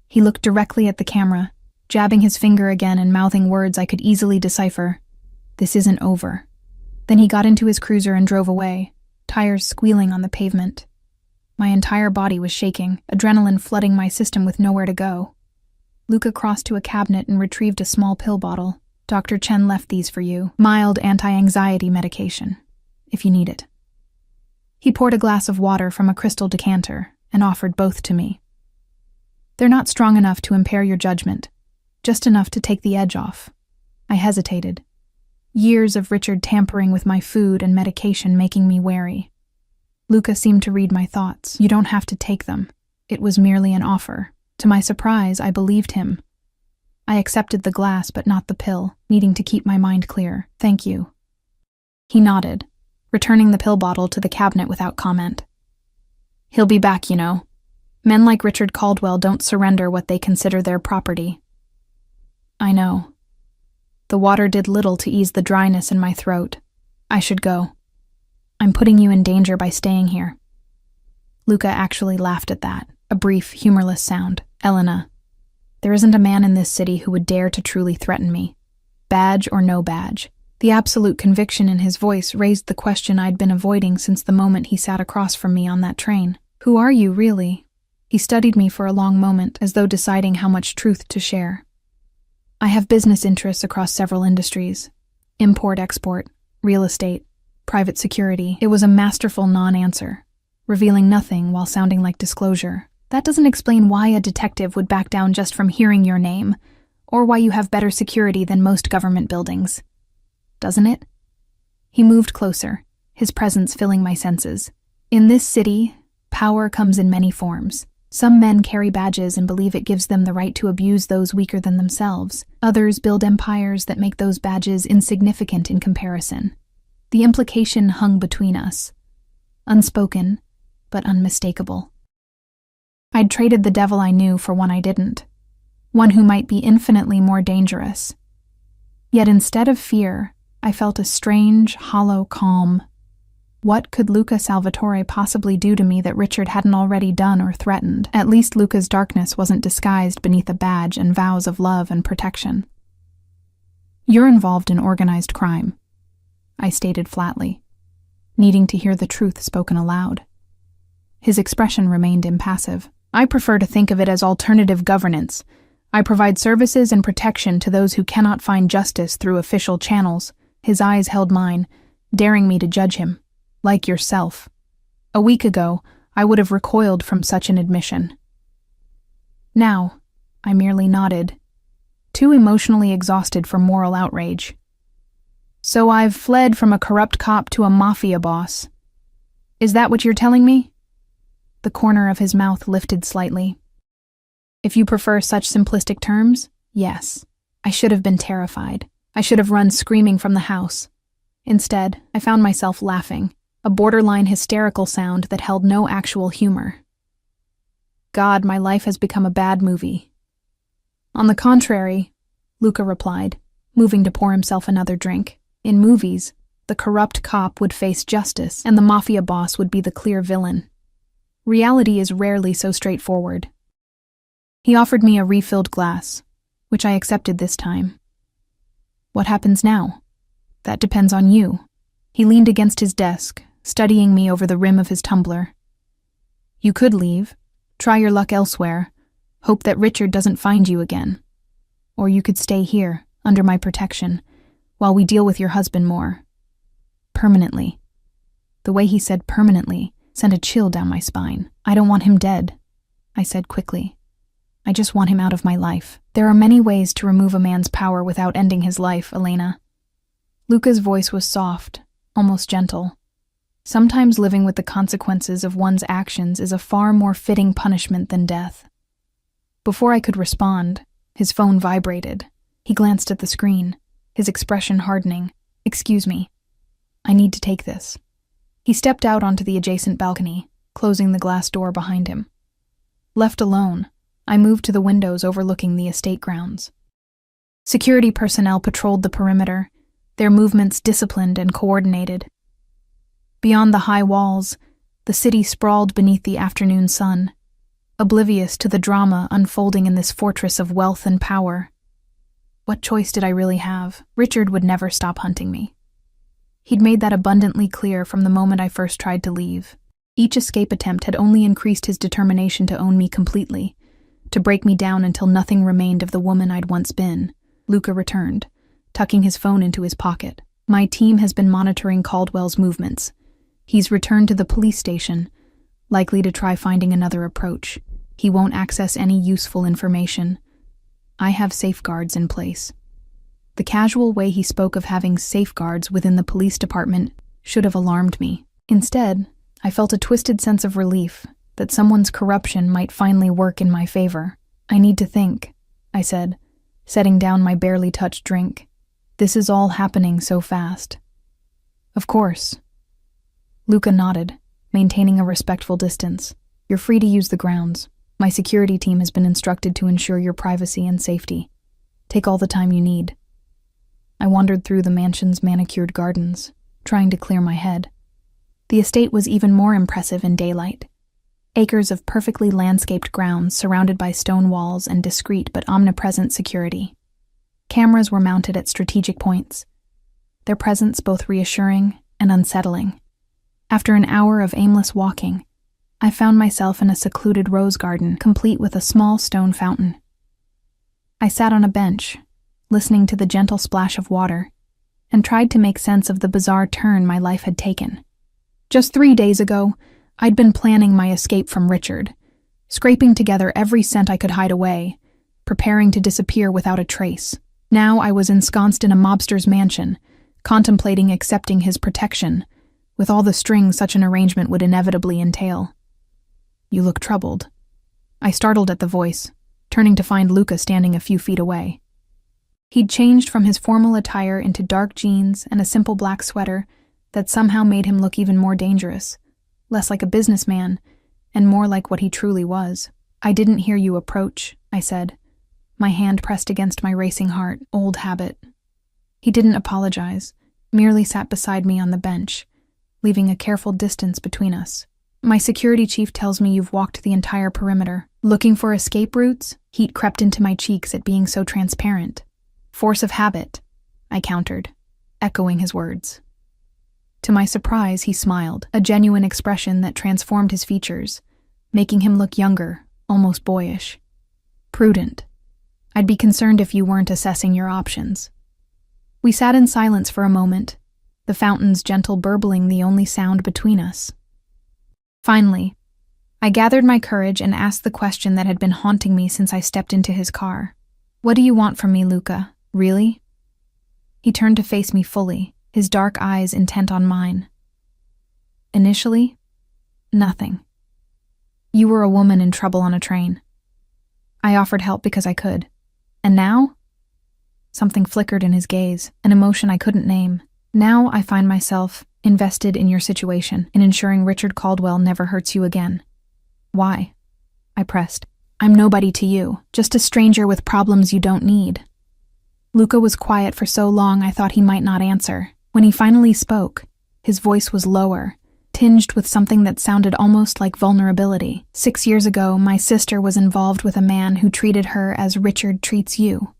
He looked directly at the camera, jabbing his finger again and mouthing words I could easily decipher. "This isn't over." Then he got into his cruiser and drove away, tires squealing on the pavement. My entire body was shaking, adrenaline flooding my system with nowhere to go. Luca crossed to a cabinet and retrieved a small pill bottle. "Dr. Chen left these for you. Mild anti-anxiety medication, if you need it." He poured a glass of water from a crystal decanter and offered both to me. "They're not strong enough to impair your judgment, just enough to take the edge off." I hesitated. Years of Richard tampering with my food and medication making me wary. Luca seemed to read my thoughts. "You don't have to take them. It was merely an offer." To my surprise, I believed him. I accepted the glass but not the pill, needing to keep my mind clear. "Thank you." He nodded, returning the pill bottle to the cabinet without comment. "He'll be back, you know. Men like Richard Caldwell don't surrender what they consider their property." "I know." The water did little to ease the dryness in my throat. "I should go. I'm putting you in danger by staying here." Luca actually laughed at that, a brief, humorless sound. "Elena, there isn't a man in this city who would dare to truly threaten me. Badge or no badge." The absolute conviction in his voice raised the question I'd been avoiding since the moment he sat across from me on that train. "Who are you, really?" He studied me for a long moment, as though deciding how much truth to share. "I have business interests across several industries. Import-export, real estate, private security." It was a masterful non-answer, revealing nothing while sounding like disclosure. "That doesn't explain why a detective would back down just from hearing your name, or why you have better security than most government buildings. Doesn't it?" He moved closer, his presence filling my senses. "In this city, Power comes in many forms. Some men carry badges and believe it gives them the right to abuse those weaker than themselves. Others build empires that make those badges insignificant in comparison. The implication hung between us. Unspoken, but unmistakable. I'd traded the devil I knew for one I didn't. One who might be infinitely more dangerous. Yet instead of fear, I felt a strange, hollow calm. What could Luca Salvatore possibly do to me that Richard hadn't already done or threatened? At least Luca's darkness wasn't disguised beneath a badge and vows of love and protection. "You're involved in organized crime," I stated flatly, needing to hear the truth spoken aloud. His expression remained impassive. "I prefer to think of it as alternative governance. I provide services and protection to those who cannot find justice through official channels." His eyes held mine, daring me to judge him. "Like yourself. A week ago, I would have recoiled from such an admission. Now, I merely nodded, too emotionally exhausted for moral outrage. "So I've fled from a corrupt cop to a mafia boss. Is that what you're telling me?" The corner of his mouth lifted slightly. "If you prefer such simplistic terms, yes. I should have been terrified. I should have run screaming from the house. Instead, I found myself laughing, a borderline hysterical sound that held no actual humor. God, my life has become a bad movie." "On the contrary," Luca replied, moving to pour himself another drink. "In movies, the corrupt cop would face justice, and the mafia boss would be the clear villain. Reality is rarely so straightforward." He offered me a refilled glass, which I accepted this time. "What happens now?" "That depends on you." He leaned against his desk, studying me over the rim of his tumbler. "You could leave, try your luck elsewhere, hope that Richard doesn't find you again. Or you could stay here, under my protection, while we deal with your husband more. Permanently." The way he said permanently sent a chill down my spine. "I don't want him dead," I said quickly. "I just want him out of my life. There are many ways to remove a man's power without ending his life, Elena." Luca's voice was soft, almost gentle. Sometimes living with the consequences of one's actions is a far more fitting punishment than death. Before I could respond, his phone vibrated. He glanced at the screen, his expression hardening. "Excuse me. I need to take this." He stepped out onto the adjacent balcony, closing the glass door behind him. Left alone, I moved to the windows overlooking the estate grounds. Security personnel patrolled the perimeter, their movements disciplined and coordinated. Beyond the high walls, the city sprawled beneath the afternoon sun, oblivious to the drama unfolding in this fortress of wealth and power. What choice did I really have? Richard would never stop hunting me. He'd made that abundantly clear from the moment I first tried to leave. Each escape attempt had only increased his determination to own me completely, to break me down until nothing remained of the woman I'd once been. Luca returned, tucking his phone into his pocket. "My team has been monitoring Caldwell's movements. He's returned to the police station, likely to try finding another approach. He won't access any useful information. I have safeguards in place." The casual way he spoke of having safeguards within the police department should have alarmed me. Instead, I felt a twisted sense of relief that someone's corruption might finally work in my favor. "I need to think," I said, setting down my barely touched drink. "This is all happening so fast." "Of course." Luca nodded, maintaining a respectful distance. "You're free to use the grounds. My security team has been instructed to ensure your privacy and safety. Take all the time you need." I wandered through the mansion's manicured gardens, trying to clear my head. The estate was even more impressive in daylight. Acres of perfectly landscaped grounds surrounded by stone walls and discreet but omnipresent security. Cameras were mounted at strategic points, their presence both reassuring and unsettling. After an hour of aimless walking, I found myself in a secluded rose garden, complete with a small stone fountain. I sat on a bench, listening to the gentle splash of water, and tried to make sense of the bizarre turn my life had taken. Just 3 days ago, I'd been planning my escape from Richard, scraping together every cent I could hide away, preparing to disappear without a trace. Now I was ensconced in a mobster's mansion, contemplating accepting his protection, with all the strings such an arrangement would inevitably entail. You look troubled." I startled at the voice, turning to find Luca standing a few feet away. He'd changed from his formal attire into dark jeans and a simple black sweater that somehow made him look even more dangerous, less like a businessman, and more like what he truly was. "I didn't hear you approach," I said, my hand pressed against my racing heart, old habit. He didn't apologize, merely sat beside me on the bench, leaving a careful distance between us. "My security chief tells me you've walked the entire perimeter. Looking for escape routes?" Heat crept into my cheeks at being so transparent. "Force of habit," I countered, echoing his words. To my surprise, he smiled, a genuine expression that transformed his features, making him look younger, almost boyish. "Prudent. I'd be concerned if you weren't assessing your options." We sat in silence for a moment, the fountain's gentle burbling the only sound between us. Finally, I gathered my courage and asked the question that had been haunting me since I stepped into his car. "What do you want from me, Luca? Really?" He turned to face me fully, his dark eyes intent on mine. "Initially, nothing. You were a woman in trouble on a train. I offered help because I could. And now?" Something flickered in his gaze, an emotion I couldn't name. "Now I find myself invested in your situation, in ensuring Richard Caldwell never hurts you again." "Why?" I pressed. "I'm nobody to you, just a stranger with problems you don't need." Luca was quiet for so long I thought he might not answer. When he finally spoke, his voice was lower, tinged with something that sounded almost like vulnerability. "6 years ago, my sister was involved with a man who treated her as Richard treats you.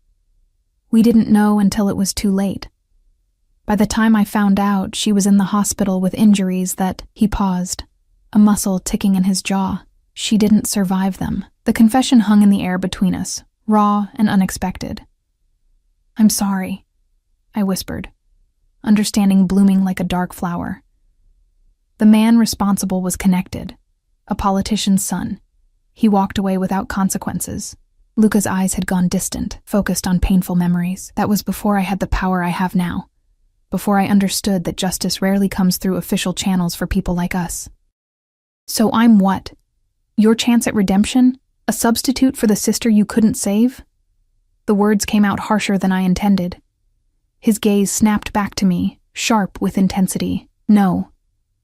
We didn't know until it was too late. By the time I found out, she was in the hospital with injuries that," he paused, a muscle ticking in his jaw. "She didn't survive them." The confession hung in the air between us, raw and unexpected. "I'm sorry," I whispered, understanding blooming like a dark flower. The man responsible was connected, a politician's son. He walked away without consequences. Luca's eyes had gone distant, focused on painful memories. That was before I had the power I have now, before I understood that justice rarely comes through official channels for people like us. "So I'm what? Your chance at redemption? A substitute for the sister you couldn't save?" The words came out harsher than I intended. His gaze snapped back to me, sharp with intensity. "No.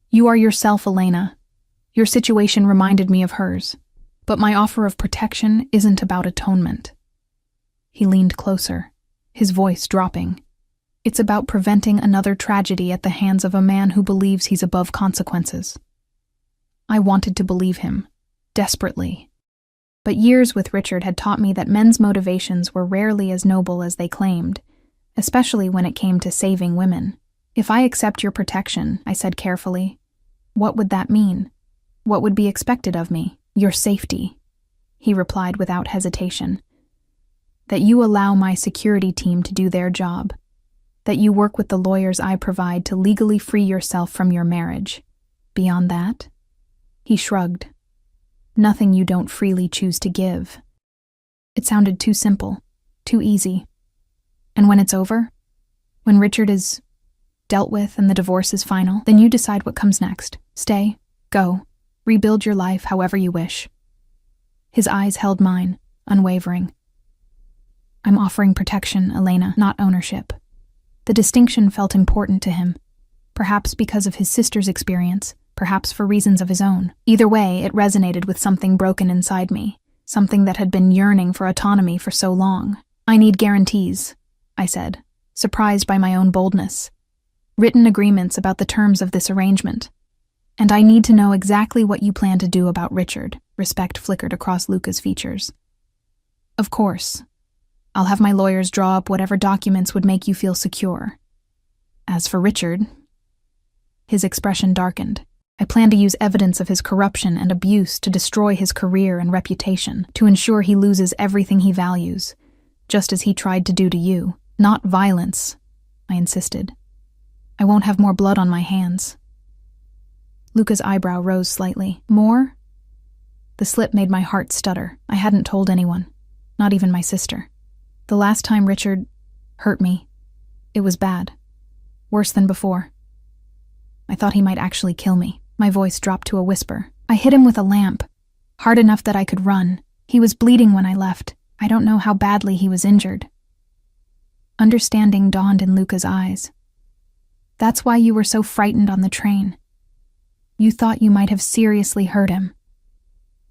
You are yourself, Elena. Your situation reminded me of hers. But my offer of protection isn't about atonement." He leaned closer, his voice dropping. "It's about preventing another tragedy at the hands of a man who believes he's above consequences." I wanted to believe him, desperately. But years with Richard had taught me that men's motivations were rarely as noble as they claimed, especially when it came to saving women. "If I accept your protection," I said carefully, "what would that mean? What would be expected of me?" "Your safety," he replied without hesitation. "That you allow my security team to do their job. That you work with the lawyers I provide to legally free yourself from your marriage. Beyond that?" He shrugged. "Nothing you don't freely choose to give." It sounded too simple, too easy. "And when it's over? When Richard is dealt with and the divorce is final, then you decide what comes next. Stay, go, rebuild your life however you wish." His eyes held mine, unwavering. "I'm offering protection, Elena, not ownership." The distinction felt important to him, perhaps because of his sister's experience, perhaps for reasons of his own. Either way, it resonated with something broken inside me, something that had been yearning for autonomy for so long. "I need guarantees," I said, surprised by my own boldness. "Written agreements about the terms of this arrangement. And I need to know exactly what you plan to do about Richard." Respect flickered across Luca's features. "Of course. I'll have my lawyers draw up whatever documents would make you feel secure. As for Richard," his expression darkened. "I plan to use evidence of his corruption and abuse to destroy his career and reputation, to ensure he loses everything he values, just as he tried to do to you. Not violence," I insisted. "I won't have more blood on my hands." Luca's eyebrow rose slightly. "More?" The slip made my heart stutter. I hadn't told anyone, not even my sister. The last time Richard hurt me, it was bad. Worse than before. I thought he might actually kill me. My voice dropped to a whisper. "I hit him with a lamp. hard enough that I could run. He was bleeding when I left. I don't know how badly he was injured. Understanding dawned in Luca's eyes. That's why you were so frightened on the train. You thought you might have seriously hurt him.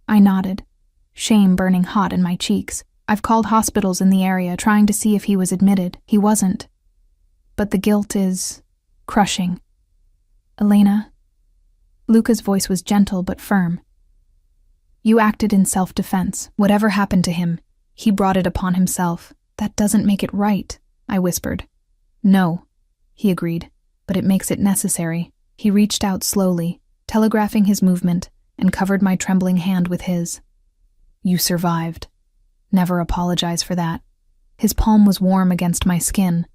I nodded, shame burning hot in my cheeks. I've called hospitals in the area trying to see if he was admitted. He wasn't. But the guilt is crushing. Elena. Luca's voice was gentle but firm. You acted in self-defense. Whatever happened to him, he brought it upon himself. That doesn't make it right, I whispered. No, he agreed, but it makes it necessary. He reached out slowly, telegraphing his movement, and covered my trembling hand with his. You survived. Never apologize for that. His palm was warm against my skin,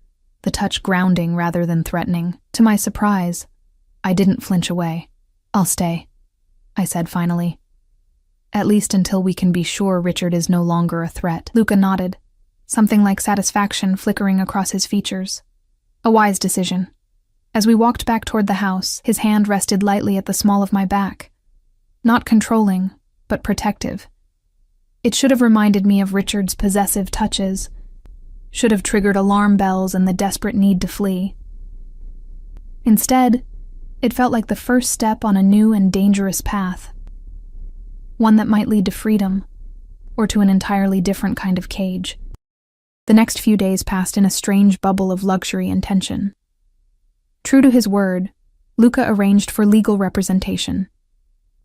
the touch grounding rather than threatening. To my surprise, I didn't flinch away. I'll stay, I said finally. At least until we can be sure Richard is no longer a threat. Luca nodded, something like satisfaction flickering across his features. A wise decision. As we walked back toward the house, his hand rested lightly at the small of my back. Not controlling, but protective. It should have reminded me of Richard's possessive touches, should have triggered alarm bells and the desperate need to flee. Instead, it felt like the first step on a new and dangerous path, one that might lead to freedom, or to an entirely different kind of cage. The next few days passed in a strange bubble of luxury and tension. True to his word, Luca arranged for legal representation.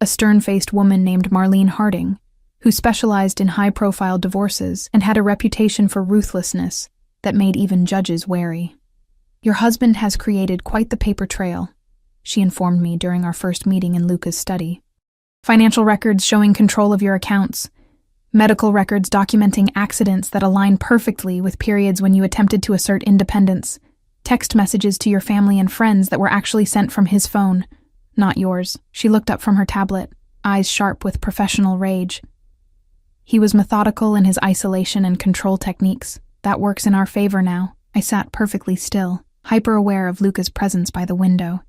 A stern-faced woman named Marlene Harding, who specialized in high-profile divorces and had a reputation for ruthlessness that made even judges wary. Your husband has created quite the paper trail, she informed me during our first meeting in Luca's study. Financial records showing control of your accounts, medical records documenting accidents that align perfectly with periods when you attempted to assert independence, text messages to your family and friends that were actually sent from his phone, not yours. She looked up from her tablet, eyes sharp with professional rage. He was methodical in his isolation and control techniques. That works in our favor now. I sat perfectly still, hyper-aware of Luca's presence by the window,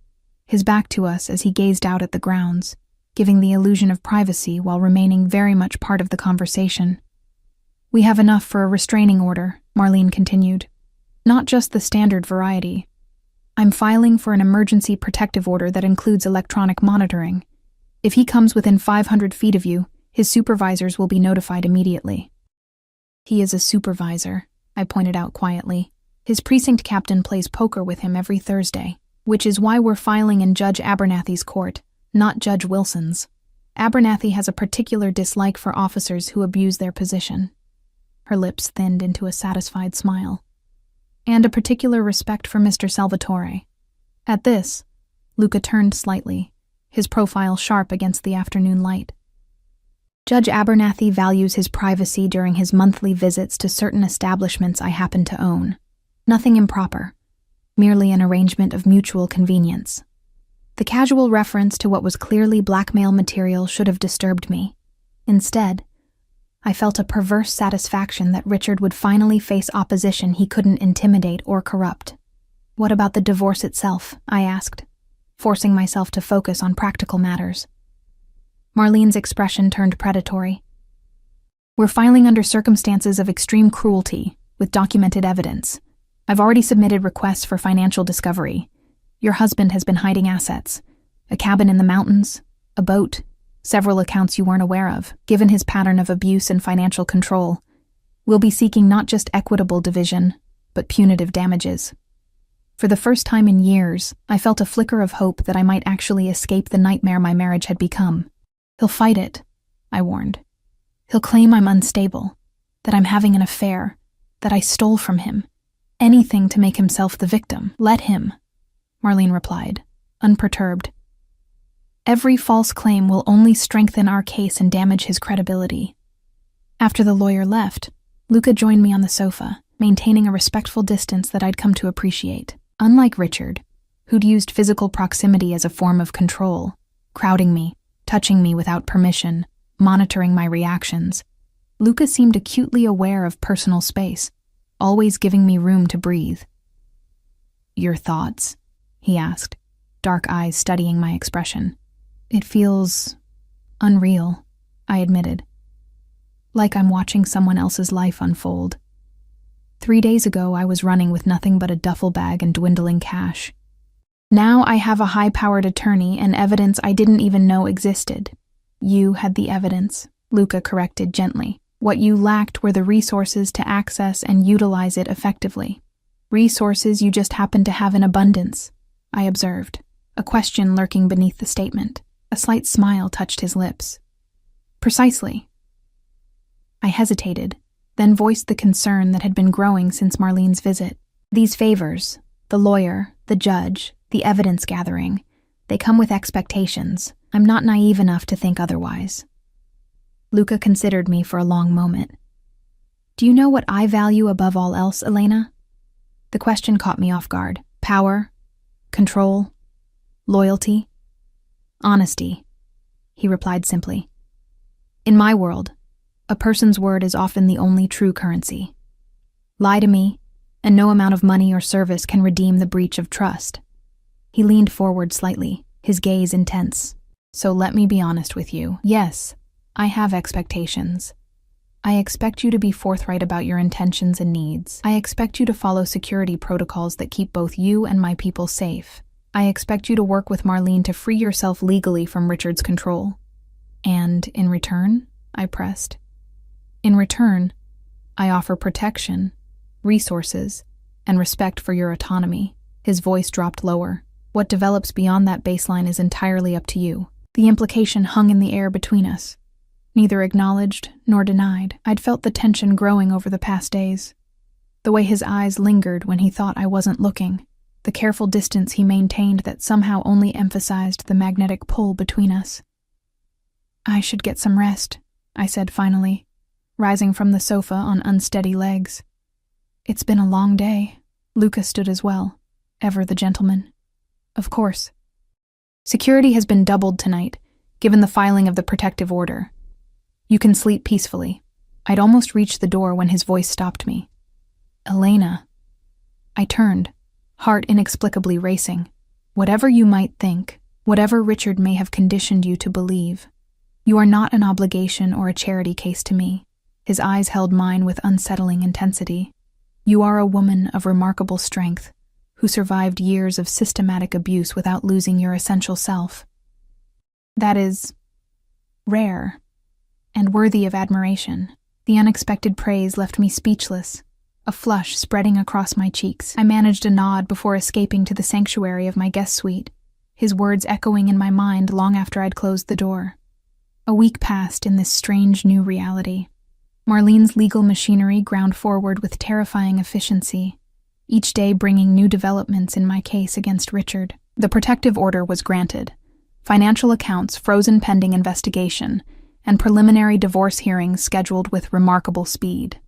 his back to us as he gazed out at the grounds, giving the illusion of privacy while remaining very much part of the conversation. We have enough for a restraining order, Marlene continued. Not just the standard variety. I'm filing for an emergency protective order that includes electronic monitoring. If he comes within 500 feet of you, his supervisors will be notified immediately. He is a supervisor, I pointed out quietly. His precinct captain plays poker with him every Thursday, which is why we're filing in Judge Abernathy's court, not Judge Wilson's. Abernathy has a particular dislike for officers who abuse their position. Her lips thinned into a satisfied smile. And a particular respect for Mr. Salvatore. At this, Luca turned slightly, his profile sharp against the afternoon light. Judge Abernathy values his privacy during his monthly visits to certain establishments I happen to own. Nothing improper, merely an arrangement of mutual convenience. The casual reference to what was clearly blackmail material should have disturbed me. Instead, I felt a perverse satisfaction that Richard would finally face opposition he couldn't intimidate or corrupt. What about the divorce itself? I asked, forcing myself to focus on practical matters. Marlene's expression turned predatory. We're filing under circumstances of extreme cruelty, with documented evidence. I've already submitted requests for financial discovery. Your husband has been hiding assets. A cabin in the mountains, a boat, several accounts you weren't aware of. Given his pattern of abuse and financial control, we'll be seeking not just equitable division, but punitive damages. For the first time in years, I felt a flicker of hope that I might actually escape the nightmare my marriage had become. He'll fight it, I warned. He'll claim I'm unstable, that I'm having an affair, that I stole from him. Anything to make himself the victim. Let him, Marlene replied, unperturbed. Every false claim will only strengthen our case and damage his credibility. After the lawyer left, Luca joined me on the sofa, maintaining a respectful distance that I'd come to appreciate. Unlike Richard, who'd used physical proximity as a form of control, crowding me, touching me without permission, monitoring my reactions, Luca seemed acutely aware of personal space, always giving me room to breathe. Your thoughts? He asked, dark eyes studying my expression. It feels unreal, I admitted. Like I'm watching someone else's life unfold. 3 days ago, I was running with nothing but a duffel bag and dwindling cash. Now I have a high-powered attorney and evidence I didn't even know existed. You had the evidence, Luca corrected gently. What you lacked were the resources to access and utilize it effectively. Resources you just happened to have in abundance, I observed, a question lurking beneath the statement. A slight smile touched his lips. Precisely. I hesitated, then voiced the concern that had been growing since Marlene's visit. These favors, the lawyer, the judge, the evidence gathering, they come with expectations. I'm not naive enough to think otherwise. Luca considered me for a long moment. Do you know what I value above all else, Elena? The question caught me off guard. Power, control, loyalty, honesty, he replied simply. In my world, a person's word is often the only true currency. Lie to me, and no amount of money or service can redeem the breach of trust. He leaned forward slightly, his gaze intense. So let me be honest with you. Yes, I have expectations. I expect you to be forthright about your intentions and needs. I expect you to follow security protocols that keep both you and my people safe. I expect you to work with Marlene to free yourself legally from Richard's control. And in return, I pressed. In return, I offer protection, resources, and respect for your autonomy. His voice dropped lower. What develops beyond that baseline is entirely up to you. The implication hung in the air between us, neither acknowledged nor denied. I'd felt the tension growing over the past days. The way his eyes lingered when he thought I wasn't looking. The careful distance he maintained that somehow only emphasized the magnetic pull between us. I should get some rest, I said finally, rising from the sofa on unsteady legs. It's been a long day. Luca stood as well, ever the gentleman. Of course. Security has been doubled tonight, given the filing of the protective order. You can sleep peacefully. I'd almost reached the door when his voice stopped me. Elena. I turned, heart inexplicably racing. Whatever you might think, whatever Richard may have conditioned you to believe, you are not an obligation or a charity case to me. His eyes held mine with unsettling intensity. You are a woman of remarkable strength, who survived years of systematic abuse without losing your essential self. That is rare and worthy of admiration. The unexpected praise left me speechless, a flush spreading across my cheeks. I managed a nod before escaping to the sanctuary of my guest suite, his words echoing in my mind long after I'd closed the door. A week passed in this strange new reality. Marlene's legal machinery ground forward with terrifying efficiency, each day bringing new developments in my case against Richard. The protective order was granted, financial accounts frozen pending investigation, and preliminary divorce hearings scheduled with remarkable speed.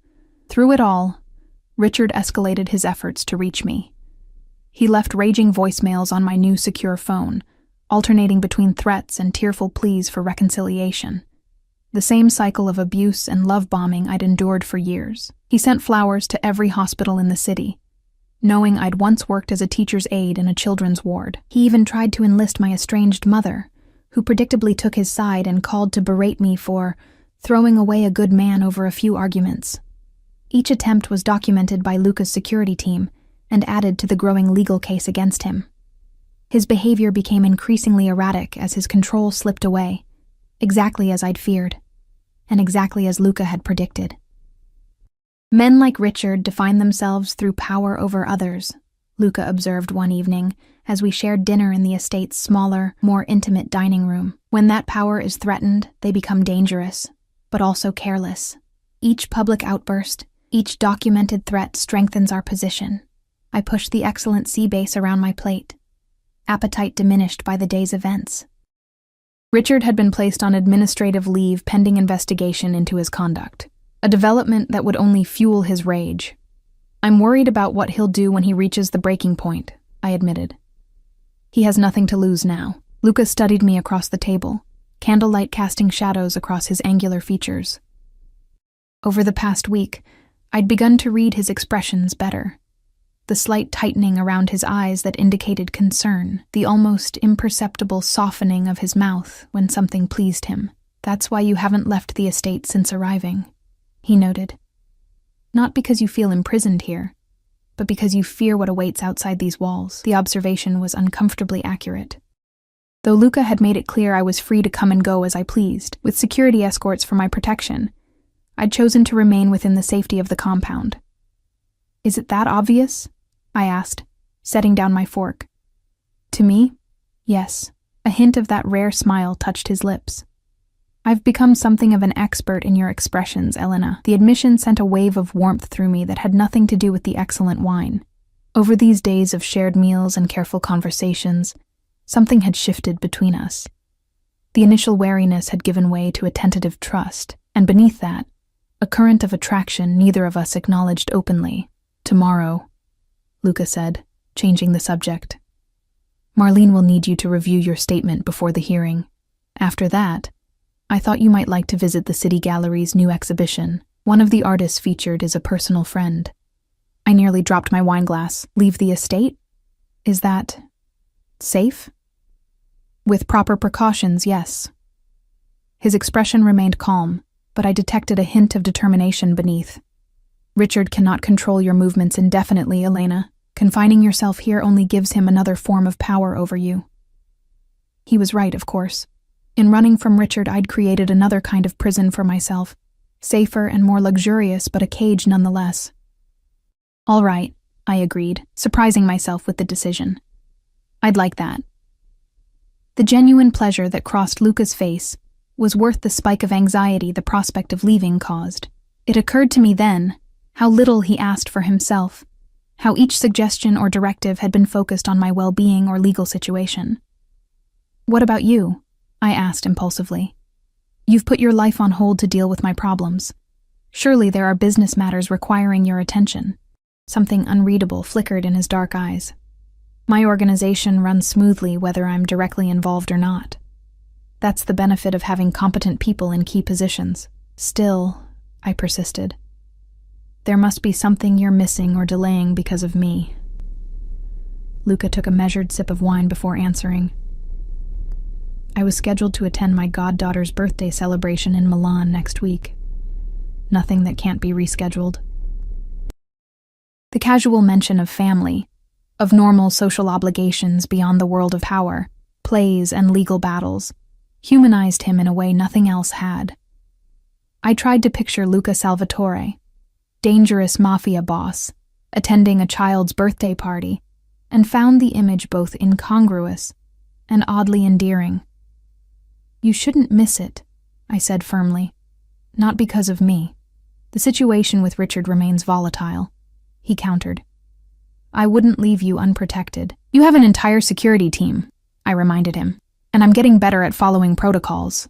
Through it all, Richard escalated his efforts to reach me. He left raging voicemails on my new secure phone, alternating between threats and tearful pleas for reconciliation. The same cycle of abuse and love bombing I'd endured for years. He sent flowers to every hospital in the city, knowing I'd once worked as a teacher's aide in a children's ward. He even tried to enlist my estranged mother, who predictably took his side and called to berate me for throwing away a good man over a few arguments. Each attempt was documented by Luca's security team and added to the growing legal case against him. His behavior became increasingly erratic as his control slipped away, exactly as I'd feared, and exactly as Luca had predicted. Men like Richard define themselves through power over others, Luca observed one evening as we shared dinner in the estate's smaller, more intimate dining room. When that power is threatened, they become dangerous, but also careless. Each public outburst, each documented threat strengthens our position. I pushed the excellent sea base around my plate, appetite diminished by the day's events. Richard had been placed on administrative leave pending investigation into his conduct, a development that would only fuel his rage. I'm worried about what he'll do when he reaches the breaking point, I admitted. He has nothing to lose now. Luca studied me across the table, candlelight casting shadows across his angular features. Over the past week, I'd begun to read his expressions better. The slight tightening around his eyes that indicated concern, the almost imperceptible softening of his mouth when something pleased him, That's why you haven't left the estate since arriving, he noted. Not because you feel imprisoned here, but because you fear what awaits outside these walls. The observation was uncomfortably accurate. Though Luca had made it clear I was free to come and go as I pleased, with security escorts for my protection, I'd chosen to remain within the safety of the compound. Is it that obvious? I asked, setting down my fork. To me, yes. A hint of that rare smile touched his lips. I've become something of an expert in your expressions, Elena. The admission sent a wave of warmth through me that had nothing to do with the excellent wine. Over these days of shared meals and careful conversations, something had shifted between us. The initial wariness had given way to a tentative trust, and beneath that, a current of attraction neither of us acknowledged openly. Tomorrow, Luca said, changing the subject. Marlene will need you to review your statement before the hearing. After that, I thought you might like to visit the City Gallery's new exhibition. One of the artists featured is a personal friend. I nearly dropped my wine glass. Leave the estate? Is that safe? With proper precautions, yes. His expression remained calm, but I detected a hint of determination beneath. Richard cannot control your movements indefinitely, Elena. Confining yourself here only gives him another form of power over you. He was right, of course. In running from Richard, I'd created another kind of prison for myself, safer and more luxurious, but a cage nonetheless. All right, I agreed, surprising myself with the decision. I'd like that. The genuine pleasure that crossed Luca's face was worth the spike of anxiety the prospect of leaving caused. It occurred to me then how little he asked for himself, how each suggestion or directive had been focused on my well-being or legal situation. What about you? I asked impulsively. You've put your life on hold to deal with my problems. Surely there are business matters requiring your attention. Something unreadable flickered in his dark eyes. My organization runs smoothly whether I'm directly involved or not. That's the benefit of having competent people in key positions. Still, I persisted. There must be something you're missing or delaying because of me. Luca took a measured sip of wine before answering. I was scheduled to attend my goddaughter's birthday celebration in Milan next week. Nothing that can't be rescheduled. The casual mention of family, of normal social obligations beyond the world of power, plays and legal battles, humanized him in a way nothing else had. I tried to picture Luca Salvatore, dangerous mafia boss, attending a child's birthday party, and found the image both incongruous and oddly endearing. You shouldn't miss it, I said firmly. Not because of me. The situation with Richard remains volatile, he countered. I wouldn't leave you unprotected. You have an entire security team, I reminded him, and I'm getting better at following protocols.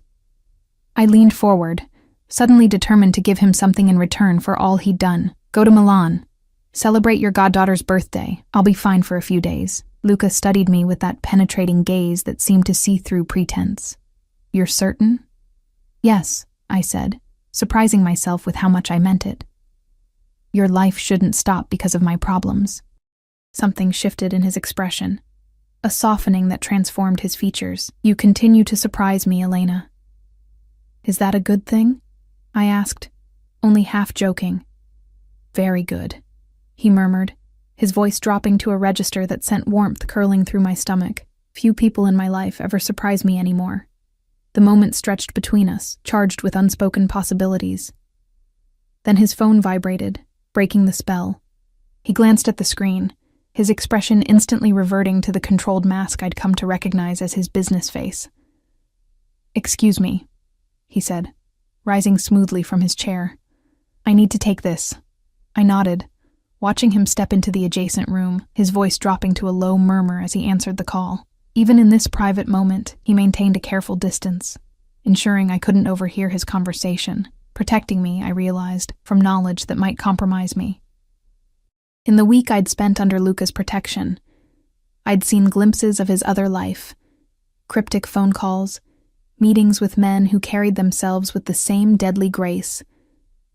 I leaned forward, suddenly determined to give him something in return for all he'd done. Go to Milan. Celebrate your goddaughter's birthday. I'll be fine for a few days. Luca studied me with that penetrating gaze that seemed to see through pretense. You're certain? Yes, I said, surprising myself with how much I meant it. Your life shouldn't stop because of my problems. Something shifted in his expression, a softening that transformed his features. You continue to surprise me, Elena. Is that a good thing? I asked, only half joking. Very good, he murmured, his voice dropping to a register that sent warmth curling through my stomach. Few people in my life ever surprise me anymore. The moment stretched between us, charged with unspoken possibilities. Then his phone vibrated, breaking the spell. He glanced at the screen, his expression instantly reverting to the controlled mask I'd come to recognize as his business face. Excuse me, he said, rising smoothly from his chair. I need to take this. I nodded, watching him step into the adjacent room, his voice dropping to a low murmur as he answered the call. Even in this private moment, he maintained a careful distance, ensuring I couldn't overhear his conversation, protecting me, I realized, from knowledge that might compromise me. In the week I'd spent under Luca's protection, I'd seen glimpses of his other life, cryptic phone calls, meetings with men who carried themselves with the same deadly grace,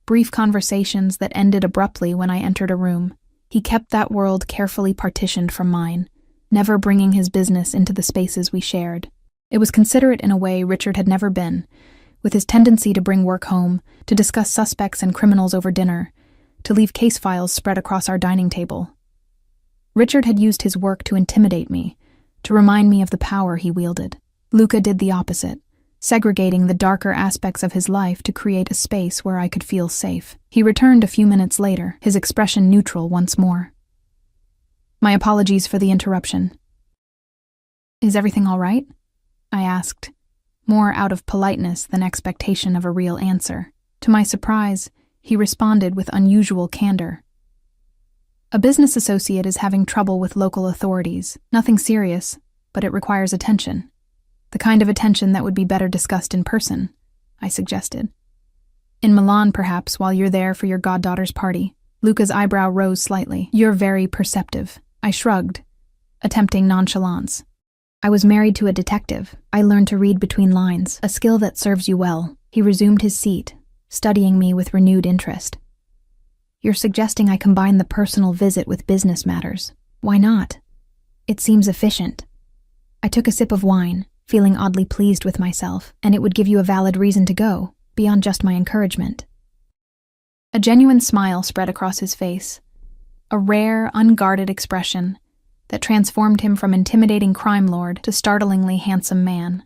brief conversations that ended abruptly when I entered a room. He kept that world carefully partitioned from mine, never bringing his business into the spaces we shared. It was considerate in a way Richard had never been, with his tendency to bring work home, to discuss suspects and criminals over dinner, to leave case files spread across our dining table. Richard had used his work to intimidate me, to remind me of the power he wielded. Luca did the opposite, segregating the darker aspects of his life to create a space where I could feel safe. He returned a few minutes later, his expression neutral once more. My apologies for the interruption. Is everything all right? I asked, more out of politeness than expectation of a real answer. To my surprise, he responded with unusual candor. A business associate is having trouble with local authorities. Nothing serious, but it requires attention. The kind of attention that would be better discussed in person, I suggested. In Milan, perhaps, while you're there for your goddaughter's party. Luca's eyebrow rose slightly. You're very perceptive. I shrugged, attempting nonchalance. I was married to a detective. I learned to read between lines, a skill that serves you well. He resumed his seat, studying me with renewed interest. You're suggesting I combine the personal visit with business matters. Why not? It seems efficient. I took a sip of wine, feeling oddly pleased with myself, and it would give you a valid reason to go, beyond just my encouragement. A genuine smile spread across his face, a rare, unguarded expression that transformed him from intimidating crime lord to startlingly handsome man.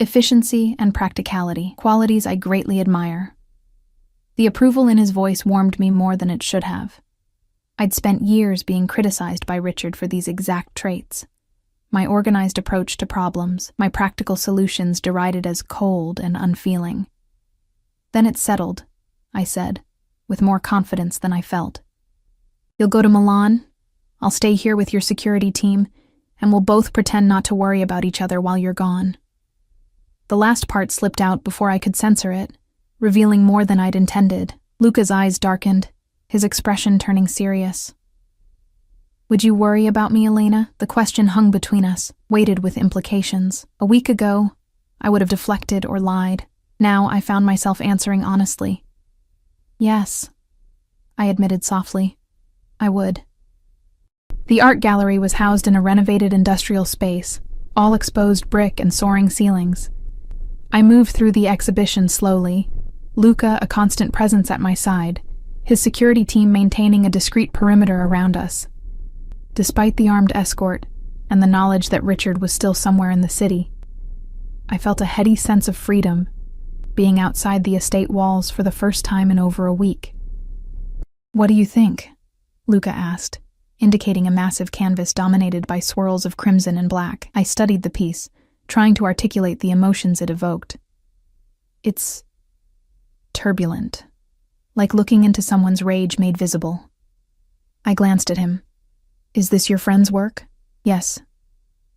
Efficiency and practicality, qualities I greatly admire. The approval in his voice warmed me more than it should have. I'd spent years being criticized by Richard for these exact traits. My organized approach to problems, my practical solutions derided as cold and unfeeling. Then it settled, I said, with more confidence than I felt. You'll go to Milan, I'll stay here with your security team, and we'll both pretend not to worry about each other while you're gone. The last part slipped out before I could censor it, revealing more than I'd intended. Luca's eyes darkened, his expression turning serious. Would you worry about me, Elena? The question hung between us, weighted with implications. A week ago, I would have deflected or lied. Now I found myself answering honestly. Yes, I admitted softly. I would. The art gallery was housed in a renovated industrial space, all exposed brick and soaring ceilings. I moved through the exhibition slowly, Luca a constant presence at my side, his security team maintaining a discreet perimeter around us. Despite the armed escort and the knowledge that Richard was still somewhere in the city, I felt a heady sense of freedom, being outside the estate walls for the first time in over a week. What do you think? Luca asked, indicating a massive canvas dominated by swirls of crimson and black. I studied the piece, trying to articulate the emotions it evoked. It's turbulent, like looking into someone's rage made visible. I glanced at him. Is this your friend's work? Yes.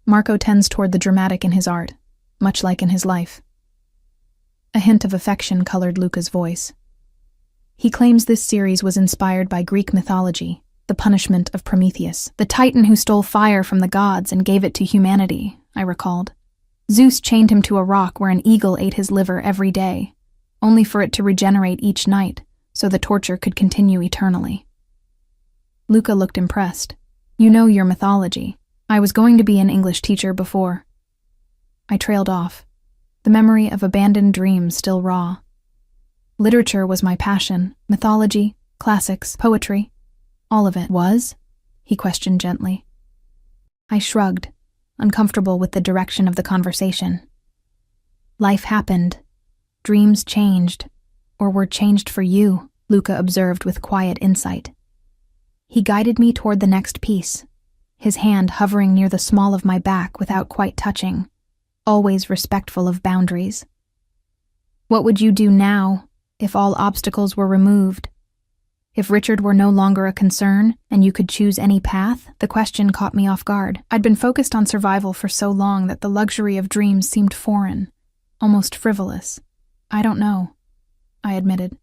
Marco tends toward the dramatic in his art, much like in his life. A hint of affection colored Luca's voice. He claims this series was inspired by Greek mythology, the punishment of Prometheus, the titan who stole fire from the gods and gave it to humanity, I recalled. Zeus chained him to a rock where an eagle ate his liver every day, only for it to regenerate each night, so the torture could continue eternally. Luca looked impressed. You know your mythology. I was going to be an English teacher before. I trailed off, the memory of abandoned dreams still raw. Literature was my passion, mythology, classics, poetry. All of it. Was? He questioned gently. I shrugged, uncomfortable with the direction of the conversation. Life happened. Dreams changed, or were changed for you, Luca observed with quiet insight. He guided me toward the next piece, his hand hovering near the small of my back without quite touching, always respectful of boundaries. What would you do now if all obstacles were removed? If Richard were no longer a concern and you could choose any path? The question caught me off guard. I'd been focused on survival for so long that the luxury of dreams seemed foreign, almost frivolous. I don't know, I admitted.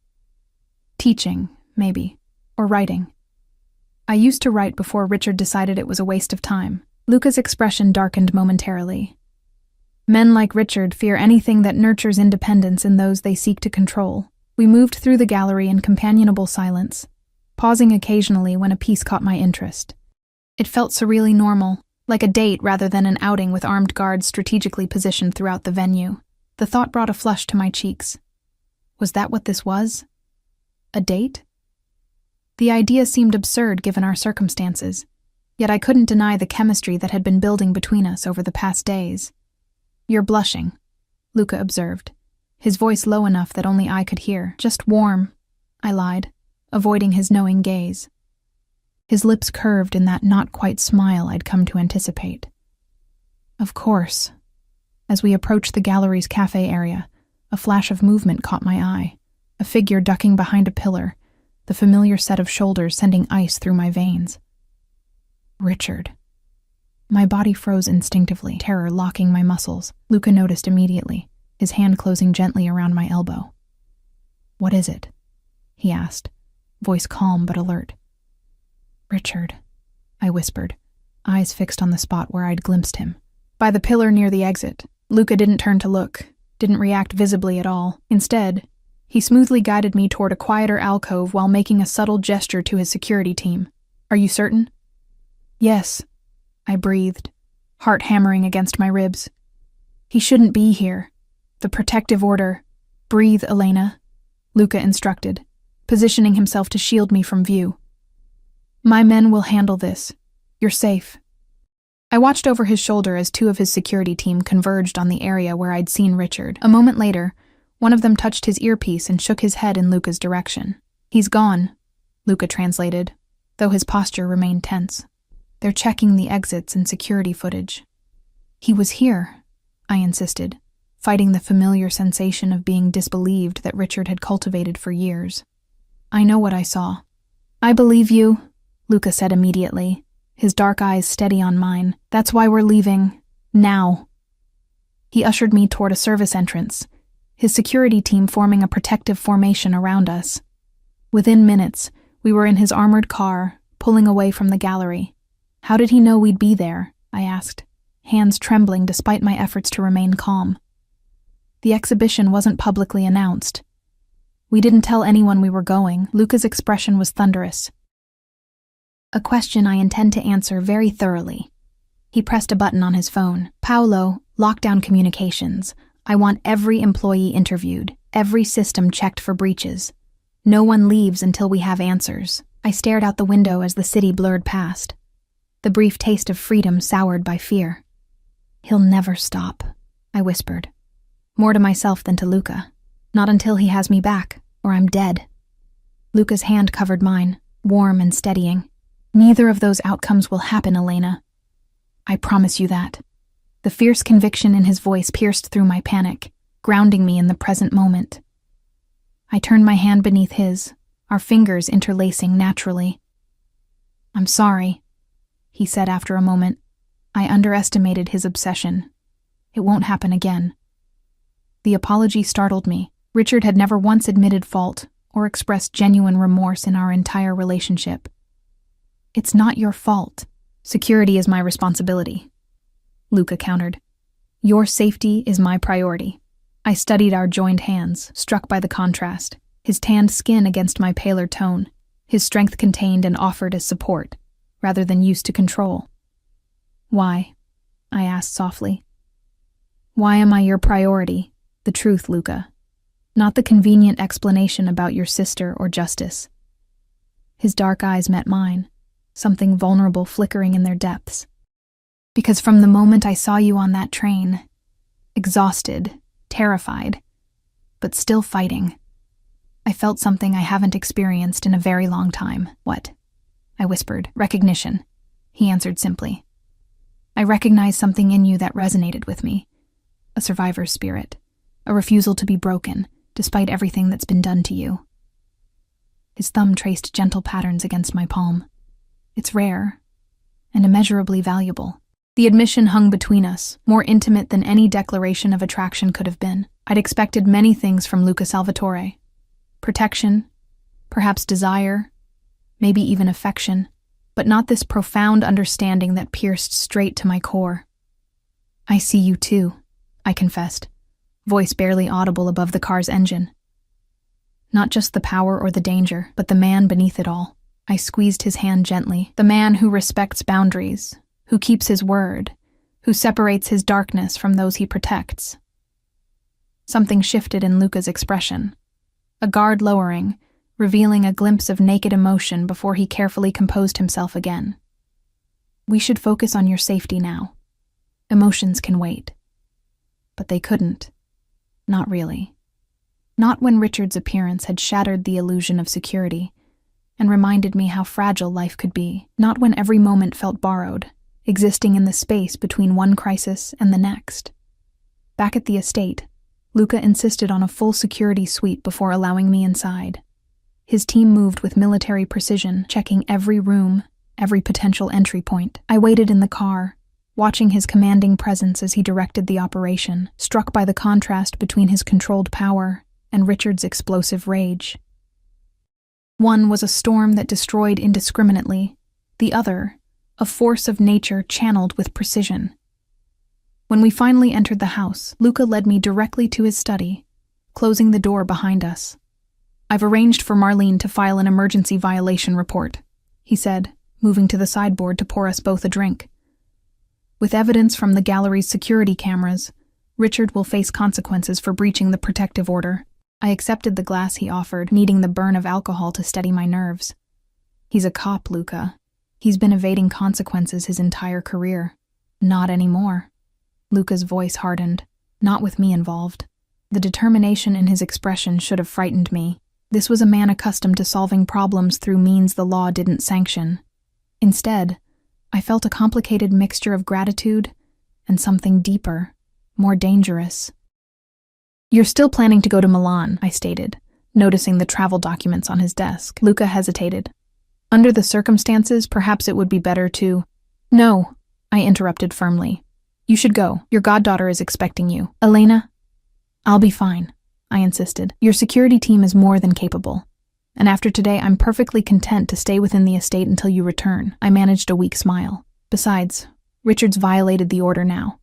Teaching, maybe, or writing. I used to write before Richard decided it was a waste of time. Luca's expression darkened momentarily. Men like Richard fear anything that nurtures independence in those they seek to control. We moved through the gallery in companionable silence, pausing occasionally when a piece caught my interest. It felt surreally normal, like a date rather than an outing with armed guards strategically positioned throughout the venue. The thought brought a flush to my cheeks. Was that what this was? A date? The idea seemed absurd given our circumstances, yet I couldn't deny the chemistry that had been building between us over the past days. "You're blushing," Luca observed, his voice low enough that only I could hear. "Just warm," I lied, avoiding his knowing gaze. His lips curved in that not-quite smile I'd come to anticipate. "Of course." As we approached the gallery's cafe area, a flash of movement caught my eye, a figure ducking behind a pillar, the familiar set of shoulders sending ice through my veins. Richard. My body froze instinctively, terror locking my muscles. Luca noticed immediately, his hand closing gently around my elbow. "What is it?" he asked, voice calm but alert. "Richard," I whispered, eyes fixed on the spot where I'd glimpsed him. By the pillar near the exit. Luca didn't turn to look, didn't react visibly at all. Instead, he smoothly guided me toward a quieter alcove while making a subtle gesture to his security team. "Are you certain?" "Yes," I breathed, heart hammering against my ribs. "He shouldn't be here. The protective order." "Breathe, Elena," Luca instructed, positioning himself to shield me from view. "My men will handle this. You're safe." I watched over his shoulder as two of his security team converged on the area where I'd seen Richard. A moment later, one of them touched his earpiece and shook his head in Luca's direction. "He's gone," Luca translated, though his posture remained tense. "They're checking the exits and security footage." "He was here," I insisted, fighting the familiar sensation of being disbelieved that Richard had cultivated for years. "I know what I saw." "I believe you," Luca said immediately, his dark eyes steady on mine. "That's why we're leaving. Now." He ushered me toward a service entrance, his security team forming a protective formation around us. Within minutes, we were in his armored car, pulling away from the gallery. "How did he know we'd be there?" I asked, hands trembling despite my efforts to remain calm. "The exhibition wasn't publicly announced. We didn't tell anyone we were going." Luca's expression was thunderous. "A question I intend to answer very thoroughly." He pressed a button on his phone. "Paolo, lockdown communications. I want every employee interviewed, every system checked for breaches. No one leaves until we have answers." I stared out the window as the city blurred past, the brief taste of freedom soured by fear. "He'll never stop," I whispered, more to myself than to Luca. "Not until he has me back, or I'm dead." Luca's hand covered mine, warm and steadying. "Neither of those outcomes will happen, Elena. I promise you that." The fierce conviction in his voice pierced through my panic, grounding me in the present moment. I turned my hand beneath his, our fingers interlacing naturally. "I'm sorry," he said after a moment. "I underestimated his obsession. It won't happen again." The apology startled me. Richard had never once admitted fault or expressed genuine remorse in our entire relationship. "It's not your fault. Security is my responsibility," Luca countered. "Your safety is my priority." I studied our joined hands, struck by the contrast, his tanned skin against my paler tone, his strength contained and offered as support, rather than used to control. "Why?" I asked softly. "Why am I your priority? The truth, Luca. Not the convenient explanation about your sister or justice." His dark eyes met mine, something vulnerable flickering in their depths. "Because from the moment I saw you on that train, exhausted, terrified, but still fighting, I felt something I haven't experienced in a very long time." "What?" I whispered. "Recognition," he answered simply. "I recognized something in you that resonated with me. A survivor's spirit, a refusal to be broken, despite everything that's been done to you." His thumb traced gentle patterns against my palm. "It's rare, and immeasurably valuable." The admission hung between us, more intimate than any declaration of attraction could have been. I'd expected many things from Luca Salvatore. Protection, perhaps desire, maybe even affection, but not this profound understanding that pierced straight to my core. "I see you too," I confessed, voice barely audible above the car's engine. Not just the power or the danger, but the man beneath it all. I squeezed his hand gently. The man who respects boundaries, who keeps his word, who separates his darkness from those he protects. Something shifted in Luca's expression. A guard lowering, revealing a glimpse of naked emotion before he carefully composed himself again. "We should focus on your safety now. Emotions can wait." But they couldn't. Not really. Not when Richard's appearance had shattered the illusion of security and reminded me how fragile life could be. Not when every moment felt borrowed, existing in the space between one crisis and the next. Back at the estate, Luca insisted on a full security sweep before allowing me inside. His team moved with military precision, checking every room, every potential entry point. I waited in the car, watching his commanding presence as he directed the operation, struck by the contrast between his controlled power and Richard's explosive rage. One was a storm that destroyed indiscriminately, the other, a force of nature channeled with precision. When we finally entered the house, Luca led me directly to his study, closing the door behind us. "I've arranged for Marlene to file an emergency violation report," he said, moving to the sideboard to pour us both a drink. "With evidence from the gallery's security cameras, Richard will face consequences for breaching the protective order." I accepted the glass he offered, needing the burn of alcohol to steady my nerves. "He's a cop, Luca. He's been evading consequences his entire career." "Not anymore." Luca's voice hardened, not with me involved. The determination in his expression should have frightened me. This was a man accustomed to solving problems through means the law didn't sanction. Instead, I felt a complicated mixture of gratitude and something deeper, more dangerous. "You're still planning to go to Milan," I stated, noticing the travel documents on his desk. Luca hesitated. "Under the circumstances, perhaps it would be better to—" "No," I interrupted firmly. "You should go. Your goddaughter is expecting you." "Elena?" "I'll be fine," I insisted. "Your security team is more than capable. And after today, I'm perfectly content to stay within the estate until you return." I managed a weak smile. "Besides, Richard's violated the order now.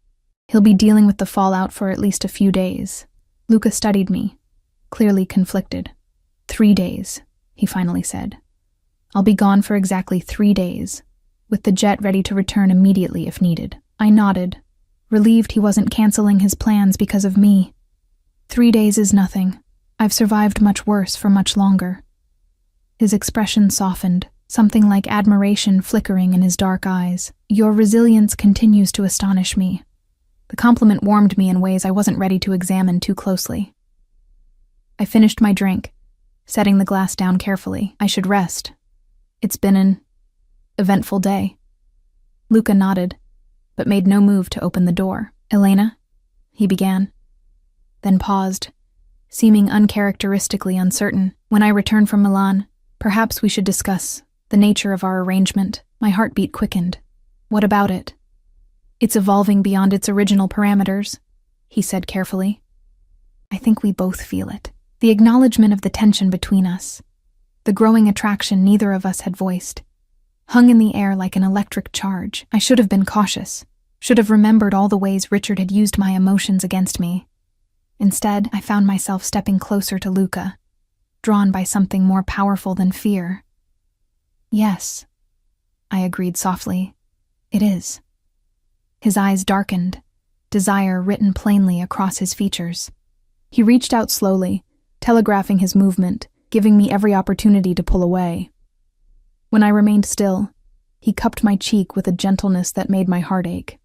He'll be dealing with the fallout for at least a few days." Luca studied me, clearly conflicted. 3 days, he finally said. "I'll be gone for exactly 3 days, with the jet ready to return immediately if needed." I nodded, relieved he wasn't canceling his plans because of me. 3 days is nothing. I've survived much worse for much longer. His expression softened, something like admiration flickering in his dark eyes. "Your resilience continues to astonish me." The compliment warmed me in ways I wasn't ready to examine too closely. I finished my drink, setting the glass down carefully. "I should rest. It's been an eventful day." Luca nodded, but made no move to open the door. "Elena?" he began, then paused, seeming uncharacteristically uncertain. "When I return from Milan, perhaps we should discuss the nature of our arrangement." My heartbeat quickened. "What about it?" "It's evolving beyond its original parameters," he said carefully. "I think we both feel it. The acknowledgement of the tension between us, the growing attraction neither of us had voiced, hung in the air like an electric charge. I should have been cautious, should have remembered all the ways Richard had used my emotions against me. Instead, I found myself stepping closer to Luca, drawn by something more powerful than fear. "Yes," I agreed softly. "It is." His eyes darkened, desire written plainly across his features. He reached out slowly, telegraphing his movement, giving me every opportunity to pull away. When I remained still, he cupped my cheek with a gentleness that made my heart ache.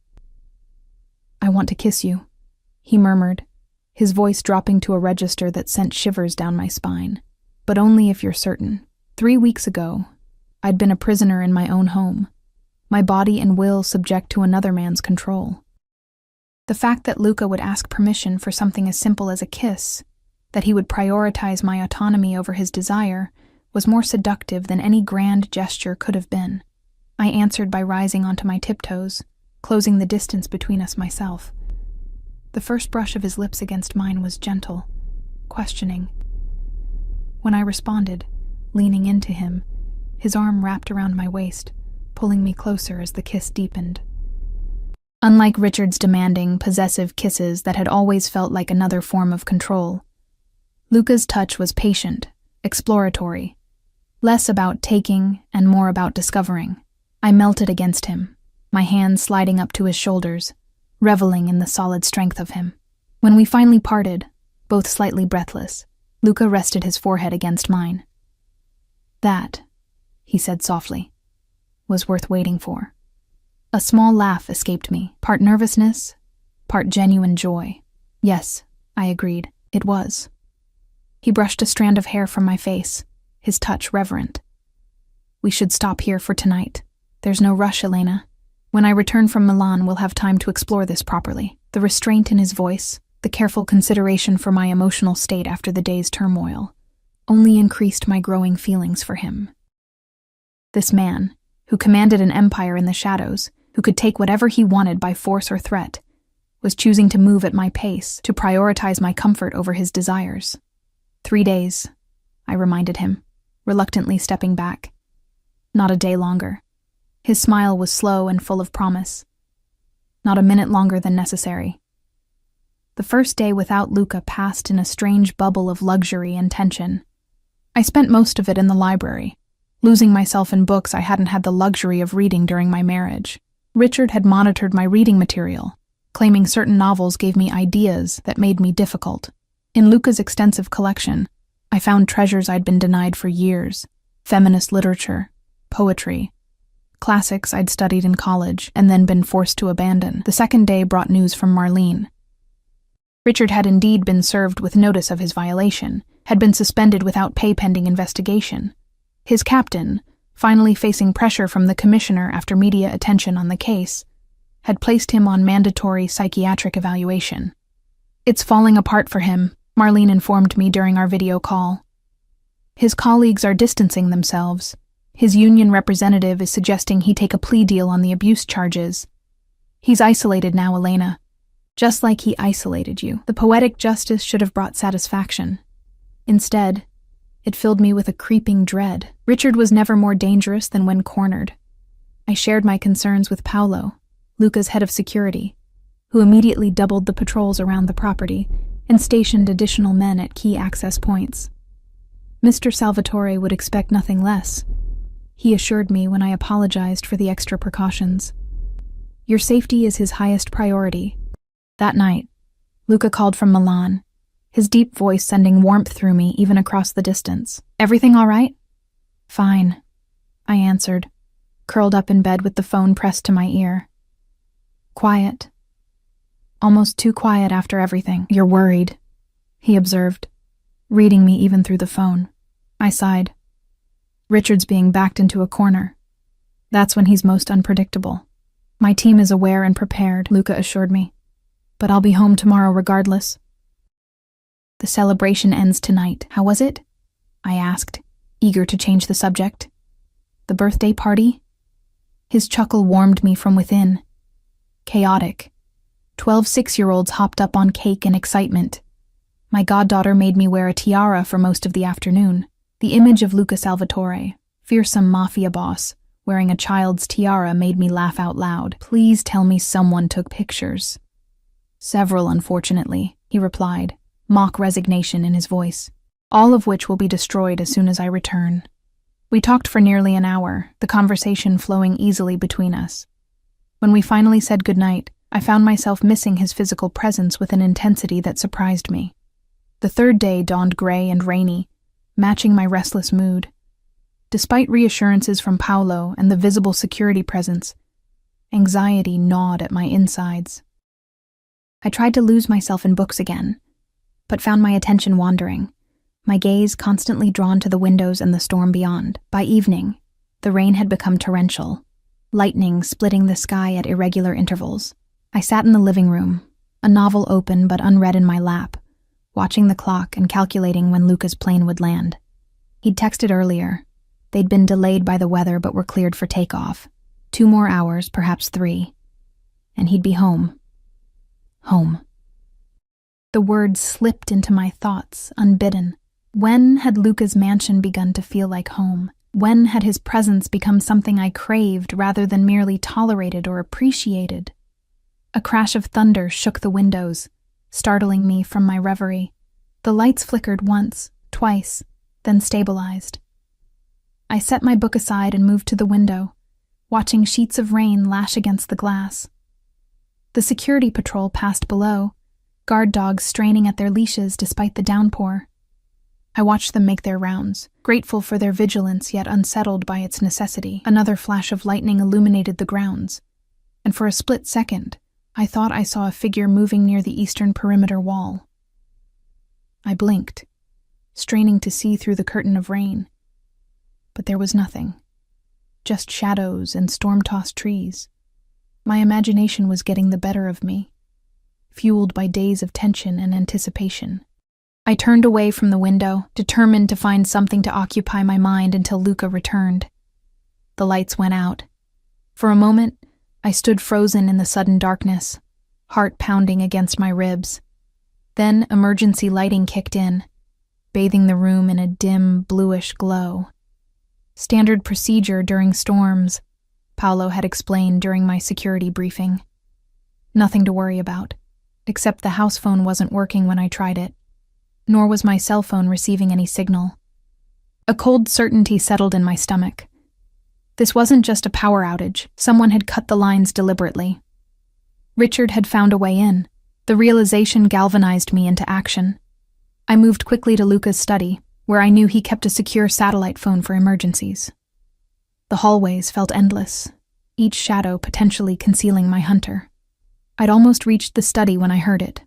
"I want to kiss you," he murmured, his voice dropping to a register that sent shivers down my spine. "But only if you're certain." 3 weeks ago, I'd been a prisoner in my own home, my body and will subject to another man's control. The fact that Luca would ask permission for something as simple as a kiss, that he would prioritize my autonomy over his desire, was more seductive than any grand gesture could have been. I answered by rising onto my tiptoes, closing the distance between us myself. The first brush of his lips against mine was gentle, questioning. When I responded, leaning into him, his arm wrapped around my waist, pulling me closer as the kiss deepened. Unlike Richard's demanding, possessive kisses that had always felt like another form of control, Luca's touch was patient, exploratory, less about taking and more about discovering. I melted against him, my hands sliding up to his shoulders, reveling in the solid strength of him. When we finally parted, both slightly breathless. Luca rested his forehead against mine. "That," he said softly, "was worth waiting for." A small laugh escaped me, part nervousness, part genuine joy. "Yes," I agreed, "it was." He brushed a strand of hair from my face, his touch reverent. "We should stop here for tonight. There's no rush, Elena. When I return from Milan, we'll have time to explore this properly." The restraint in his voice, the careful consideration for my emotional state after the day's turmoil, only increased my growing feelings for him. This man, who commanded an empire in the shadows, who could take whatever he wanted by force or threat, was choosing to move at my pace, to prioritize my comfort over his desires. 3 days, I reminded him, reluctantly stepping back. Not a day longer. His smile was slow and full of promise. Not a minute longer than necessary. The first day without Luca passed in a strange bubble of luxury and tension. I spent most of it in the library, losing myself in books I hadn't had the luxury of reading during my marriage. Richard had monitored my reading material, claiming certain novels gave me ideas that made me difficult. In Luca's extensive collection, I found treasures I'd been denied for years: feminist literature, poetry, classics I'd studied in college and then been forced to abandon. The second day brought news from Marlene. Richard had indeed been served with notice of his violation, had been suspended without pay pending investigation. His captain, finally facing pressure from the commissioner after media attention on the case, had placed him on mandatory psychiatric evaluation. "It's falling apart for him," Marlene informed me during our video call. "His colleagues are distancing themselves. His union representative is suggesting he take a plea deal on the abuse charges. He's isolated now, Elena. Just like he isolated you. The poetic justice should have brought satisfaction. Instead, it filled me with a creeping dread. Richard was never more dangerous than when cornered. I shared my concerns with Paolo, Luca's head of security, who immediately doubled the patrols around the property and stationed additional men at key access points. Mr. Salvatore would expect nothing less, he assured me when I apologized for the extra precautions. "Your safety is his highest priority." That night, Luca called from Milan, his deep voice sending warmth through me even across the distance. "Everything all right?" "Fine," I answered, curled up in bed with the phone pressed to my ear. "Quiet. Almost too quiet after everything." "You're worried," he observed, reading me even through the phone. I sighed. "Richard's being backed into a corner. That's when he's most unpredictable." "My team is aware and prepared," Luca assured me. "But I'll be home tomorrow regardless." "The celebration ends tonight. How was it?" I asked, eager to change the subject. "The birthday party?" His chuckle warmed me from within. Chaotic. 12 6-year-olds hopped up on cake and excitement. My goddaughter made me wear a tiara for most of the afternoon. The image of Luca Salvatore, fearsome Mafia boss, wearing a child's tiara made me laugh out loud. "Please tell me someone took pictures." "Several, unfortunately," he replied, mock resignation in his voice. "All of which will be destroyed as soon as I return." We talked for nearly an hour, the conversation flowing easily between us. When we finally said goodnight, I found myself missing his physical presence with an intensity that surprised me. The third day dawned gray and rainy, matching my restless mood. Despite reassurances from Paolo and the visible security presence, anxiety gnawed at my insides. I tried to lose myself in books again, but found my attention wandering, my gaze constantly drawn to the windows and the storm beyond. By evening, the rain had become torrential, lightning splitting the sky at irregular intervals. I sat in the living room, a novel open but unread in my lap, watching the clock and calculating when Luca's plane would land. He'd texted earlier. They'd been delayed by the weather but were cleared for takeoff. 2 more hours, perhaps 3. And he'd be home. Home. The words slipped into my thoughts, unbidden. When had Luca's mansion begun to feel like home? When had his presence become something I craved rather than merely tolerated or appreciated? A crash of thunder shook the windows, startling me from my reverie. The lights flickered once, twice, then stabilized. I set my book aside and moved to the window, watching sheets of rain lash against the glass. The security patrol passed below, guard dogs straining at their leashes despite the downpour. I watched them make their rounds, grateful for their vigilance yet unsettled by its necessity. Another flash of lightning illuminated the grounds, and for a split second, I thought I saw a figure moving near the eastern perimeter wall. I blinked, straining to see through the curtain of rain. But there was nothing. Just shadows and storm-tossed trees. My imagination was getting the better of me, fueled by days of tension and anticipation. I turned away from the window, determined to find something to occupy my mind until Luca returned. The lights went out. For a moment, I stood frozen in the sudden darkness, heart pounding against my ribs. Then emergency lighting kicked in, bathing the room in a dim, bluish glow. Standard procedure during storms, Paolo had explained during my security briefing. Nothing to worry about, except the house phone wasn't working when I tried it, nor was my cell phone receiving any signal. A cold certainty settled in my stomach. This wasn't just a power outage. Someone had cut the lines deliberately. Richard had found a way in. The realization galvanized me into action. I moved quickly to Luca's study, where I knew he kept a secure satellite phone for emergencies. The hallways felt endless, each shadow potentially concealing my hunter. I'd almost reached the study when I heard it.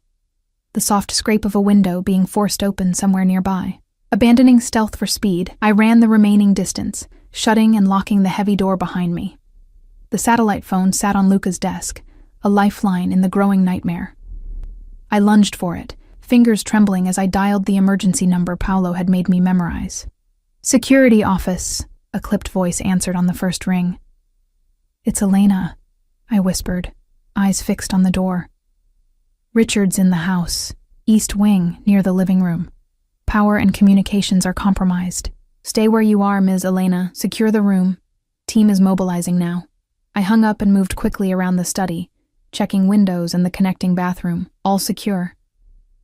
The soft scrape of a window being forced open somewhere nearby. Abandoning stealth for speed, I ran the remaining distance, shutting and locking the heavy door behind me. The satellite phone sat on Luca's desk, a lifeline in the growing nightmare. I lunged for it, fingers trembling as I dialed the emergency number Paolo had made me memorize. "Security office," a clipped voice answered on the first ring. "It's Elena," I whispered, eyes fixed on the door. "Richard's in the house, east wing, near the living room. Power and communications are compromised. Stay where you are, Ms. Elena. Secure the room. Team is mobilizing now." I hung up and moved quickly around the study, checking windows and the connecting bathroom, all secure.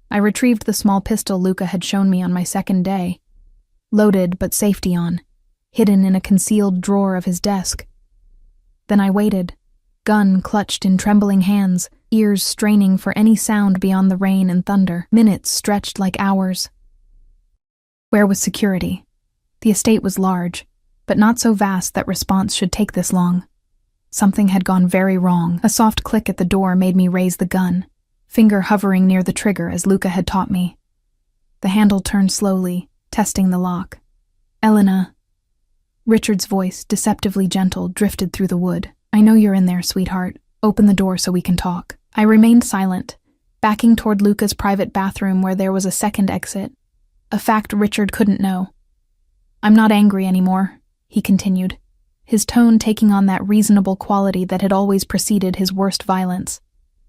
I retrieved the small pistol Luca had shown me on my second day, loaded but safety on, hidden in a concealed drawer of his desk. Then I waited, gun clutched in trembling hands, ears straining for any sound beyond the rain and thunder. Minutes stretched like hours. Where was security? The estate was large, but not so vast that response should take this long. Something had gone very wrong. A soft click at the door made me raise the gun, finger hovering near the trigger as Luca had taught me. The handle turned slowly, testing the lock. "Elena." Richard's voice, deceptively gentle, drifted through the wood. "I know you're in there, sweetheart. Open the door so we can talk." I remained silent, backing toward Luca's private bathroom where there was a second exit, a fact Richard couldn't know. "I'm not angry anymore," he continued, his tone taking on that reasonable quality that had always preceded his worst violence.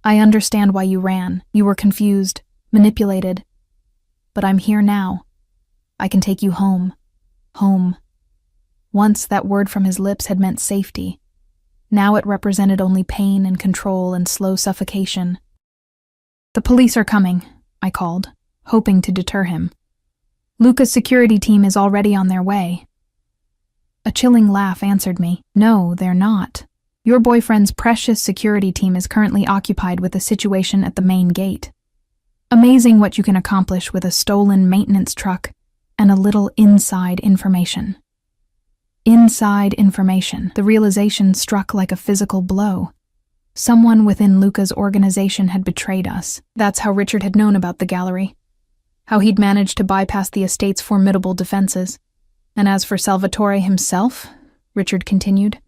"I understand why you ran. You were confused, manipulated. But I'm here now. I can take you home. Home." Once that word from his lips had meant safety. Now it represented only pain and control and slow suffocation. "The police are coming," I called, hoping to deter him. "Luca's security team is already on their way." A chilling laugh answered me. "No, they're not. Your boyfriend's precious security team is currently occupied with a situation at the main gate. Amazing what you can accomplish with a stolen maintenance truck and a little inside information." Inside information. The realization struck like a physical blow. Someone within Luca's organization had betrayed us. That's how Richard had known about the gallery. How he'd managed to bypass the estate's formidable defenses. And as for Salvatore himself, Richard continued,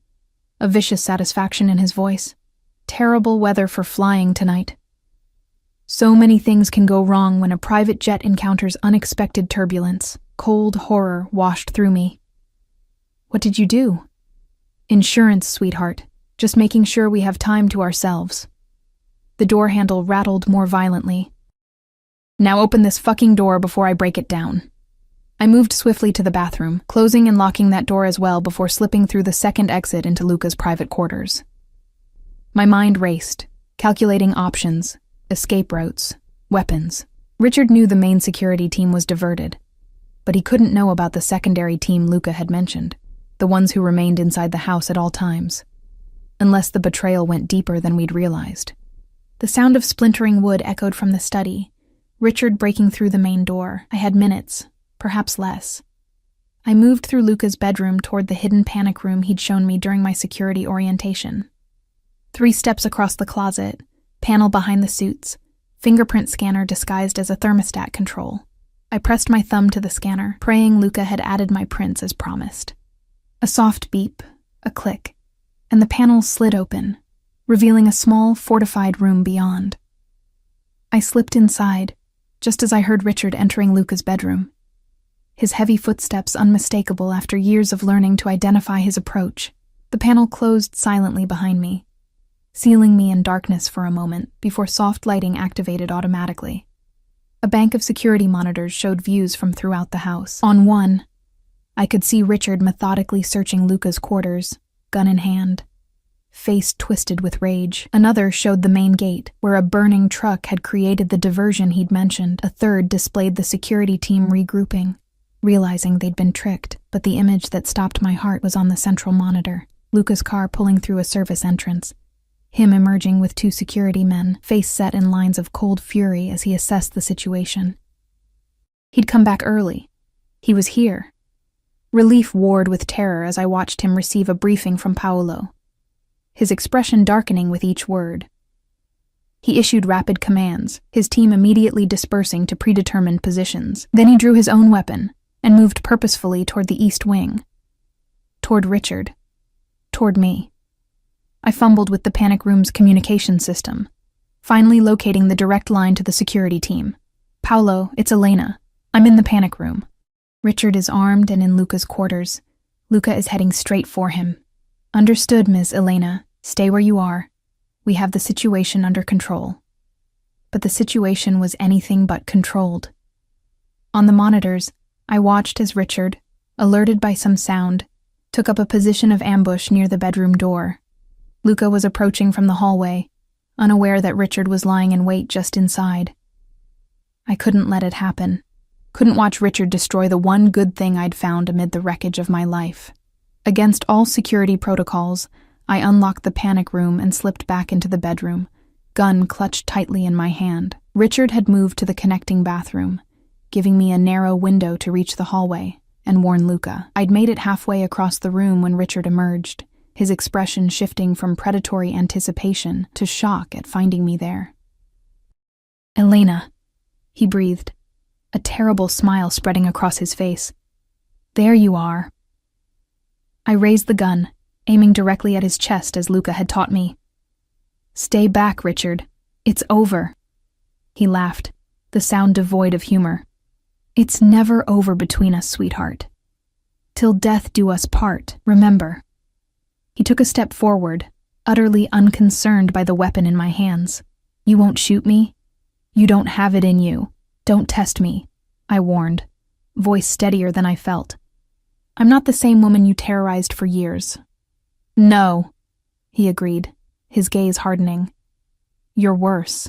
a vicious satisfaction in his voice. "Terrible weather for flying tonight. So many things can go wrong when a private jet encounters unexpected turbulence. Cold horror washed through me. What did you do?" "Insurance, sweetheart. Just making sure we have time to ourselves." The door handle rattled more violently. "Now open this fucking door before I break it down." I moved swiftly to the bathroom, closing and locking that door as well before slipping through the second exit into Luca's private quarters. My mind raced, calculating options, escape routes, weapons. Richard knew the main security team was diverted, but he couldn't know about the secondary team Luca had mentioned, the ones who remained inside the house at all times, unless the betrayal went deeper than we'd realized. The sound of splintering wood echoed from the study, Richard breaking through the main door. I had minutes, perhaps less. I moved through Luca's bedroom toward the hidden panic room he'd shown me during my security orientation. 3 steps across the closet, panel behind the suits, fingerprint scanner disguised as a thermostat control. I pressed my thumb to the scanner, praying Luca had added my prints as promised. A soft beep, a click, and the panel slid open, revealing a small, fortified room beyond. I slipped inside, just as I heard Richard entering Luca's bedroom. His heavy footsteps unmistakable after years of learning to identify his approach. The panel closed silently behind me, sealing me in darkness for a moment before soft lighting activated automatically. A bank of security monitors showed views from throughout the house. On one, I could see Richard methodically searching Luca's quarters, gun in hand, face twisted with rage. Another showed the main gate, where a burning truck had created the diversion he'd mentioned. A third displayed the security team regrouping, realizing they'd been tricked, but the image that stopped my heart was on the central monitor, Luca's car pulling through a service entrance, him emerging with 2 security men, face set in lines of cold fury as he assessed the situation. He'd come back early. He was here. Relief warred with terror as I watched him receive a briefing from Paolo, his expression darkening with each word. He issued rapid commands, his team immediately dispersing to predetermined positions. Then he drew his own weapon and moved purposefully toward the east wing, toward Richard, toward me. I fumbled with the panic room's communication system, finally locating the direct line to the security team. "Paolo, it's Elena. I'm in the panic room." Richard is armed and in Luca's quarters. Luca is heading straight for him. "Understood, Ms. Elena. Stay where you are. We have the situation under control." But the situation was anything but controlled. On the monitors, I watched as Richard, alerted by some sound, took up a position of ambush near the bedroom door. Luca was approaching from the hallway, unaware that Richard was lying in wait just inside. I couldn't let it happen. Couldn't watch Richard destroy the one good thing I'd found amid the wreckage of my life. Against all security protocols, I unlocked the panic room and slipped back into the bedroom, gun clutched tightly in my hand. Richard had moved to the connecting bathroom, giving me a narrow window to reach the hallway and warn Luca. I'd made it halfway across the room when Richard emerged, his expression shifting from predatory anticipation to shock at finding me there. "Elena," he breathed, a terrible smile spreading across his face. "There you are." I raised the gun, aiming directly at his chest as Luca had taught me. "Stay back, Richard. It's over." He laughed, the sound devoid of humor. "It's never over between us, sweetheart. Till death do us part, remember." He took a step forward, utterly unconcerned by the weapon in my hands. "You won't shoot me? You don't have it in you. Don't test me," I warned, voice steadier than I felt. "I'm not the same woman you terrorized for years." "No," he agreed, his gaze hardening. "You're worse.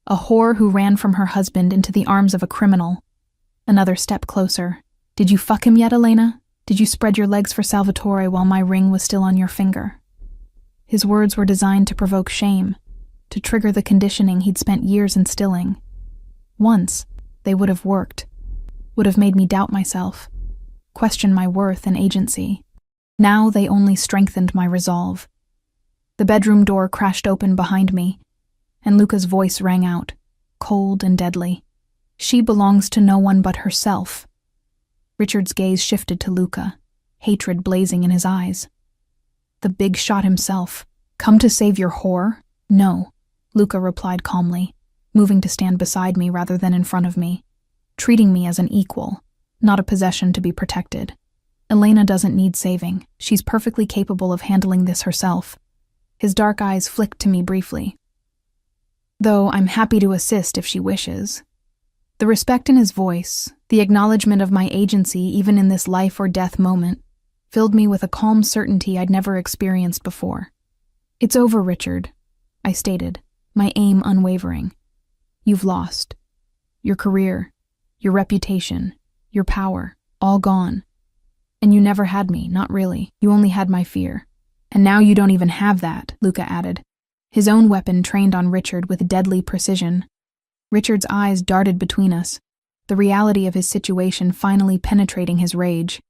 A whore who ran from her husband into the arms of a criminal." Another step closer. "Did you fuck him yet, Elena? Did you spread your legs for Salvatore while my ring was still on your finger?" His words were designed to provoke shame, to trigger the conditioning he'd spent years instilling. Once, they would have worked, would have made me doubt myself, question my worth and agency. Now they only strengthened my resolve. The bedroom door crashed open behind me, and Luca's voice rang out, cold and deadly. "She belongs to no one but herself." Richard's gaze shifted to Luca, hatred blazing in his eyes. "The big shot himself. Come to save your whore?" "No," Luca replied calmly, moving to stand beside me rather than in front of me, treating me as an equal, not a possession to be protected. "Elena doesn't need saving. She's perfectly capable of handling this herself." His dark eyes flicked to me briefly. "Though I'm happy to assist if she wishes." The respect in his voice, the acknowledgement of my agency even in this life or death moment, filled me with a calm certainty I'd never experienced before. "It's over, Richard," I stated, my aim unwavering. "You've lost. Your career, your reputation, your power, all gone. And you never had me, not really. You only had my fear. And now you don't even have that," Luca added, his own weapon trained on Richard with deadly precision. Richard's eyes darted between us, the reality of his situation finally penetrating his rage.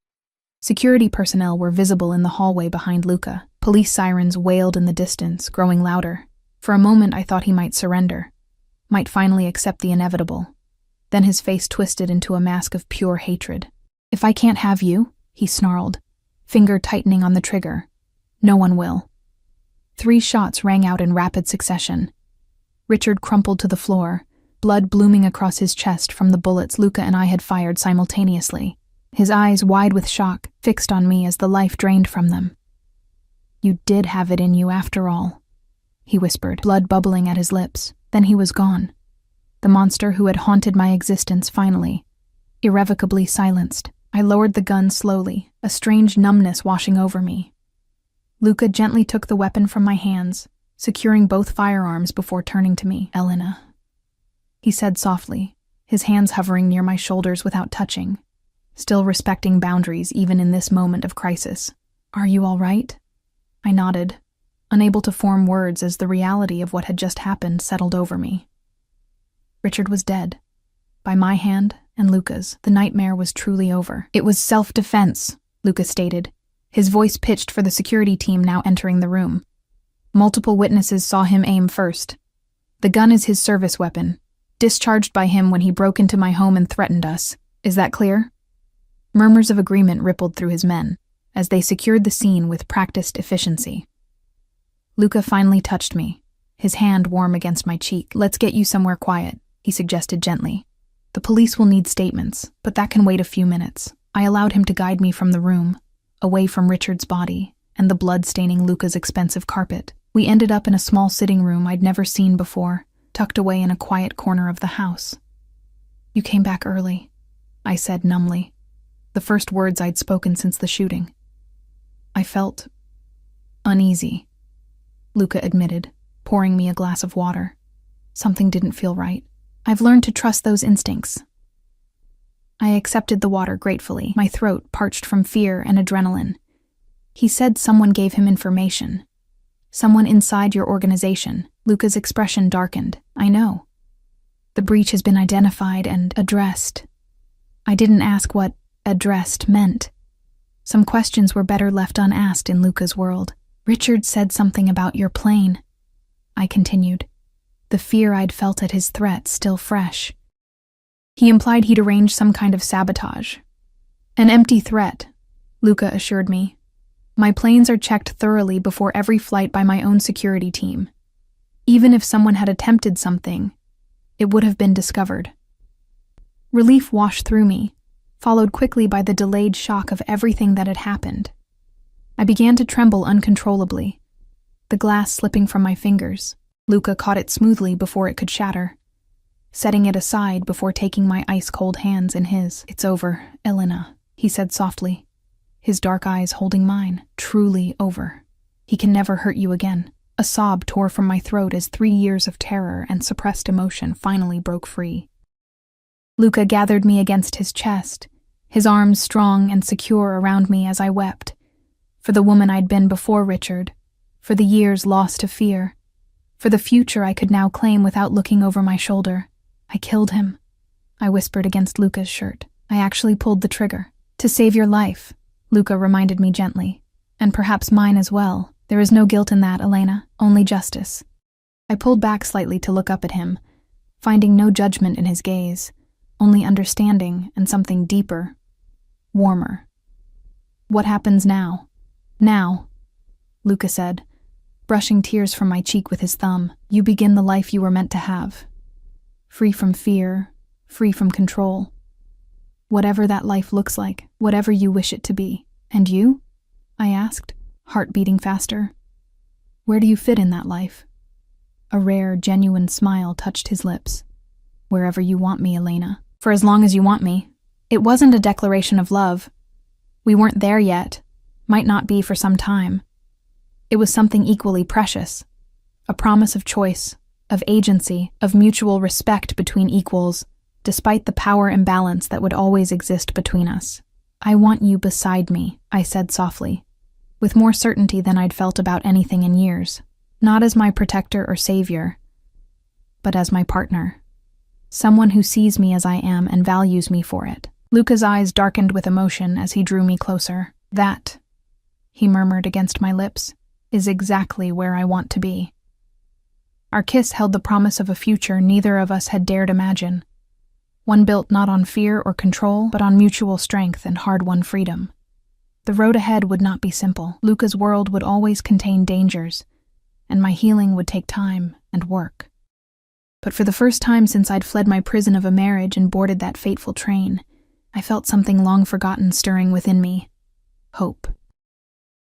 Security personnel were visible in the hallway behind Luca. Police sirens wailed in the distance, growing louder. For a moment I thought he might surrender, might finally accept the inevitable. Then his face twisted into a mask of pure hatred. "If I can't have you," he snarled, finger tightening on the trigger, "no one will." 3 shots rang out in rapid succession. Richard crumpled to the floor, blood blooming across his chest from the bullets Luca and I had fired simultaneously. His eyes, wide with shock, fixed on me as the life drained from them. "You did have it in you after all," he whispered, blood bubbling at his lips. Then he was gone. The monster who had haunted my existence finally, irrevocably silenced. I lowered the gun slowly, a strange numbness washing over me. Luca gently took the weapon from my hands, securing both firearms before turning to me. "Elena," he said softly, his hands hovering near my shoulders without touching, still respecting boundaries even in this moment of crisis. "Are you all right?" I nodded, unable to form words as the reality of what had just happened settled over me. Richard was dead. By my hand and Luca's, the nightmare was truly over. "It was self-defense," Luca stated, his voice pitched for the security team now entering the room. "Multiple witnesses saw him aim first. The gun is his service weapon, discharged by him when he broke into my home and threatened us. Is that clear?" Murmurs of agreement rippled through his men, as they secured the scene with practiced efficiency. Luca finally touched me, his hand warm against my cheek. "Let's get you somewhere quiet," he suggested gently. "The police will need statements, but that can wait a few minutes." I allowed him to guide me from the room, away from Richard's body and the blood staining Luca's expensive carpet. We ended up in a small sitting room I'd never seen before, tucked away in a quiet corner of the house. "You came back early," I said numbly, the first words I'd spoken since the shooting. "I felt uneasy," Luca admitted, pouring me a glass of water. "Something didn't feel right. I've learned to trust those instincts." I accepted the water gratefully, my throat parched from fear and adrenaline. "He said someone gave him information. Someone inside your organization." Luca's expression darkened. "I know. The breach has been identified and addressed." I didn't ask what addressed meant. Some questions were better left unasked in Luca's world. "Richard said something about your plane," I continued, the fear I'd felt at his threat still fresh. "He implied he'd arranged some kind of sabotage." "An empty threat," Luca assured me. "My planes are checked thoroughly before every flight by my own security team. Even if someone had attempted something, it would have been discovered." Relief washed through me, followed quickly by the delayed shock of everything that had happened. I began to tremble uncontrollably, the glass slipping from my fingers. Luca caught it smoothly before it could shatter, setting it aside before taking my ice-cold hands in his. "It's over, Elena," he said softly, his dark eyes holding mine. "Truly over. He can never hurt you again." A sob tore from my throat as 3 years of terror and suppressed emotion finally broke free. Luca gathered me against his chest, his arms strong and secure around me as I wept. For the woman I'd been before Richard, for the years lost to fear, for the future I could now claim without looking over my shoulder. "I killed him," I whispered against Luca's shirt. "I actually pulled the trigger. To save your life," Luca reminded me gently. "And perhaps mine as well. There is no guilt in that, Elena, only justice." I pulled back slightly to look up at him, finding no judgment in his gaze, only understanding and something deeper, warmer. "What happens now?" "Now," Luca said, brushing tears from my cheek with his thumb, "you begin the life you were meant to have. Free from fear, free from control. Whatever that life looks like, whatever you wish it to be. And you?" I asked, heart beating faster. "Where do you fit in that life?" A rare, genuine smile touched his lips. "Wherever you want me, Elena. For as long as you want me." It wasn't a declaration of love. We weren't there yet, might not be for some time. It was something equally precious, a promise of choice, of agency, of mutual respect between equals, despite the power imbalance that would always exist between us. "I want you beside me," I said softly, with more certainty than I'd felt about anything in years. Not as my protector or savior, but as my partner. Someone who sees me as I am and values me for it. Luca's eyes darkened with emotion as he drew me closer. That, he murmured against my lips, is exactly where I want to be. Our kiss held the promise of a future neither of us had dared imagine. One built not on fear or control, but on mutual strength and hard-won freedom. The road ahead would not be simple. Luca's world would always contain dangers, and my healing would take time and work. But for the first time since I'd fled my prison of a marriage and boarded that fateful train, I felt something long forgotten stirring within me. Hope.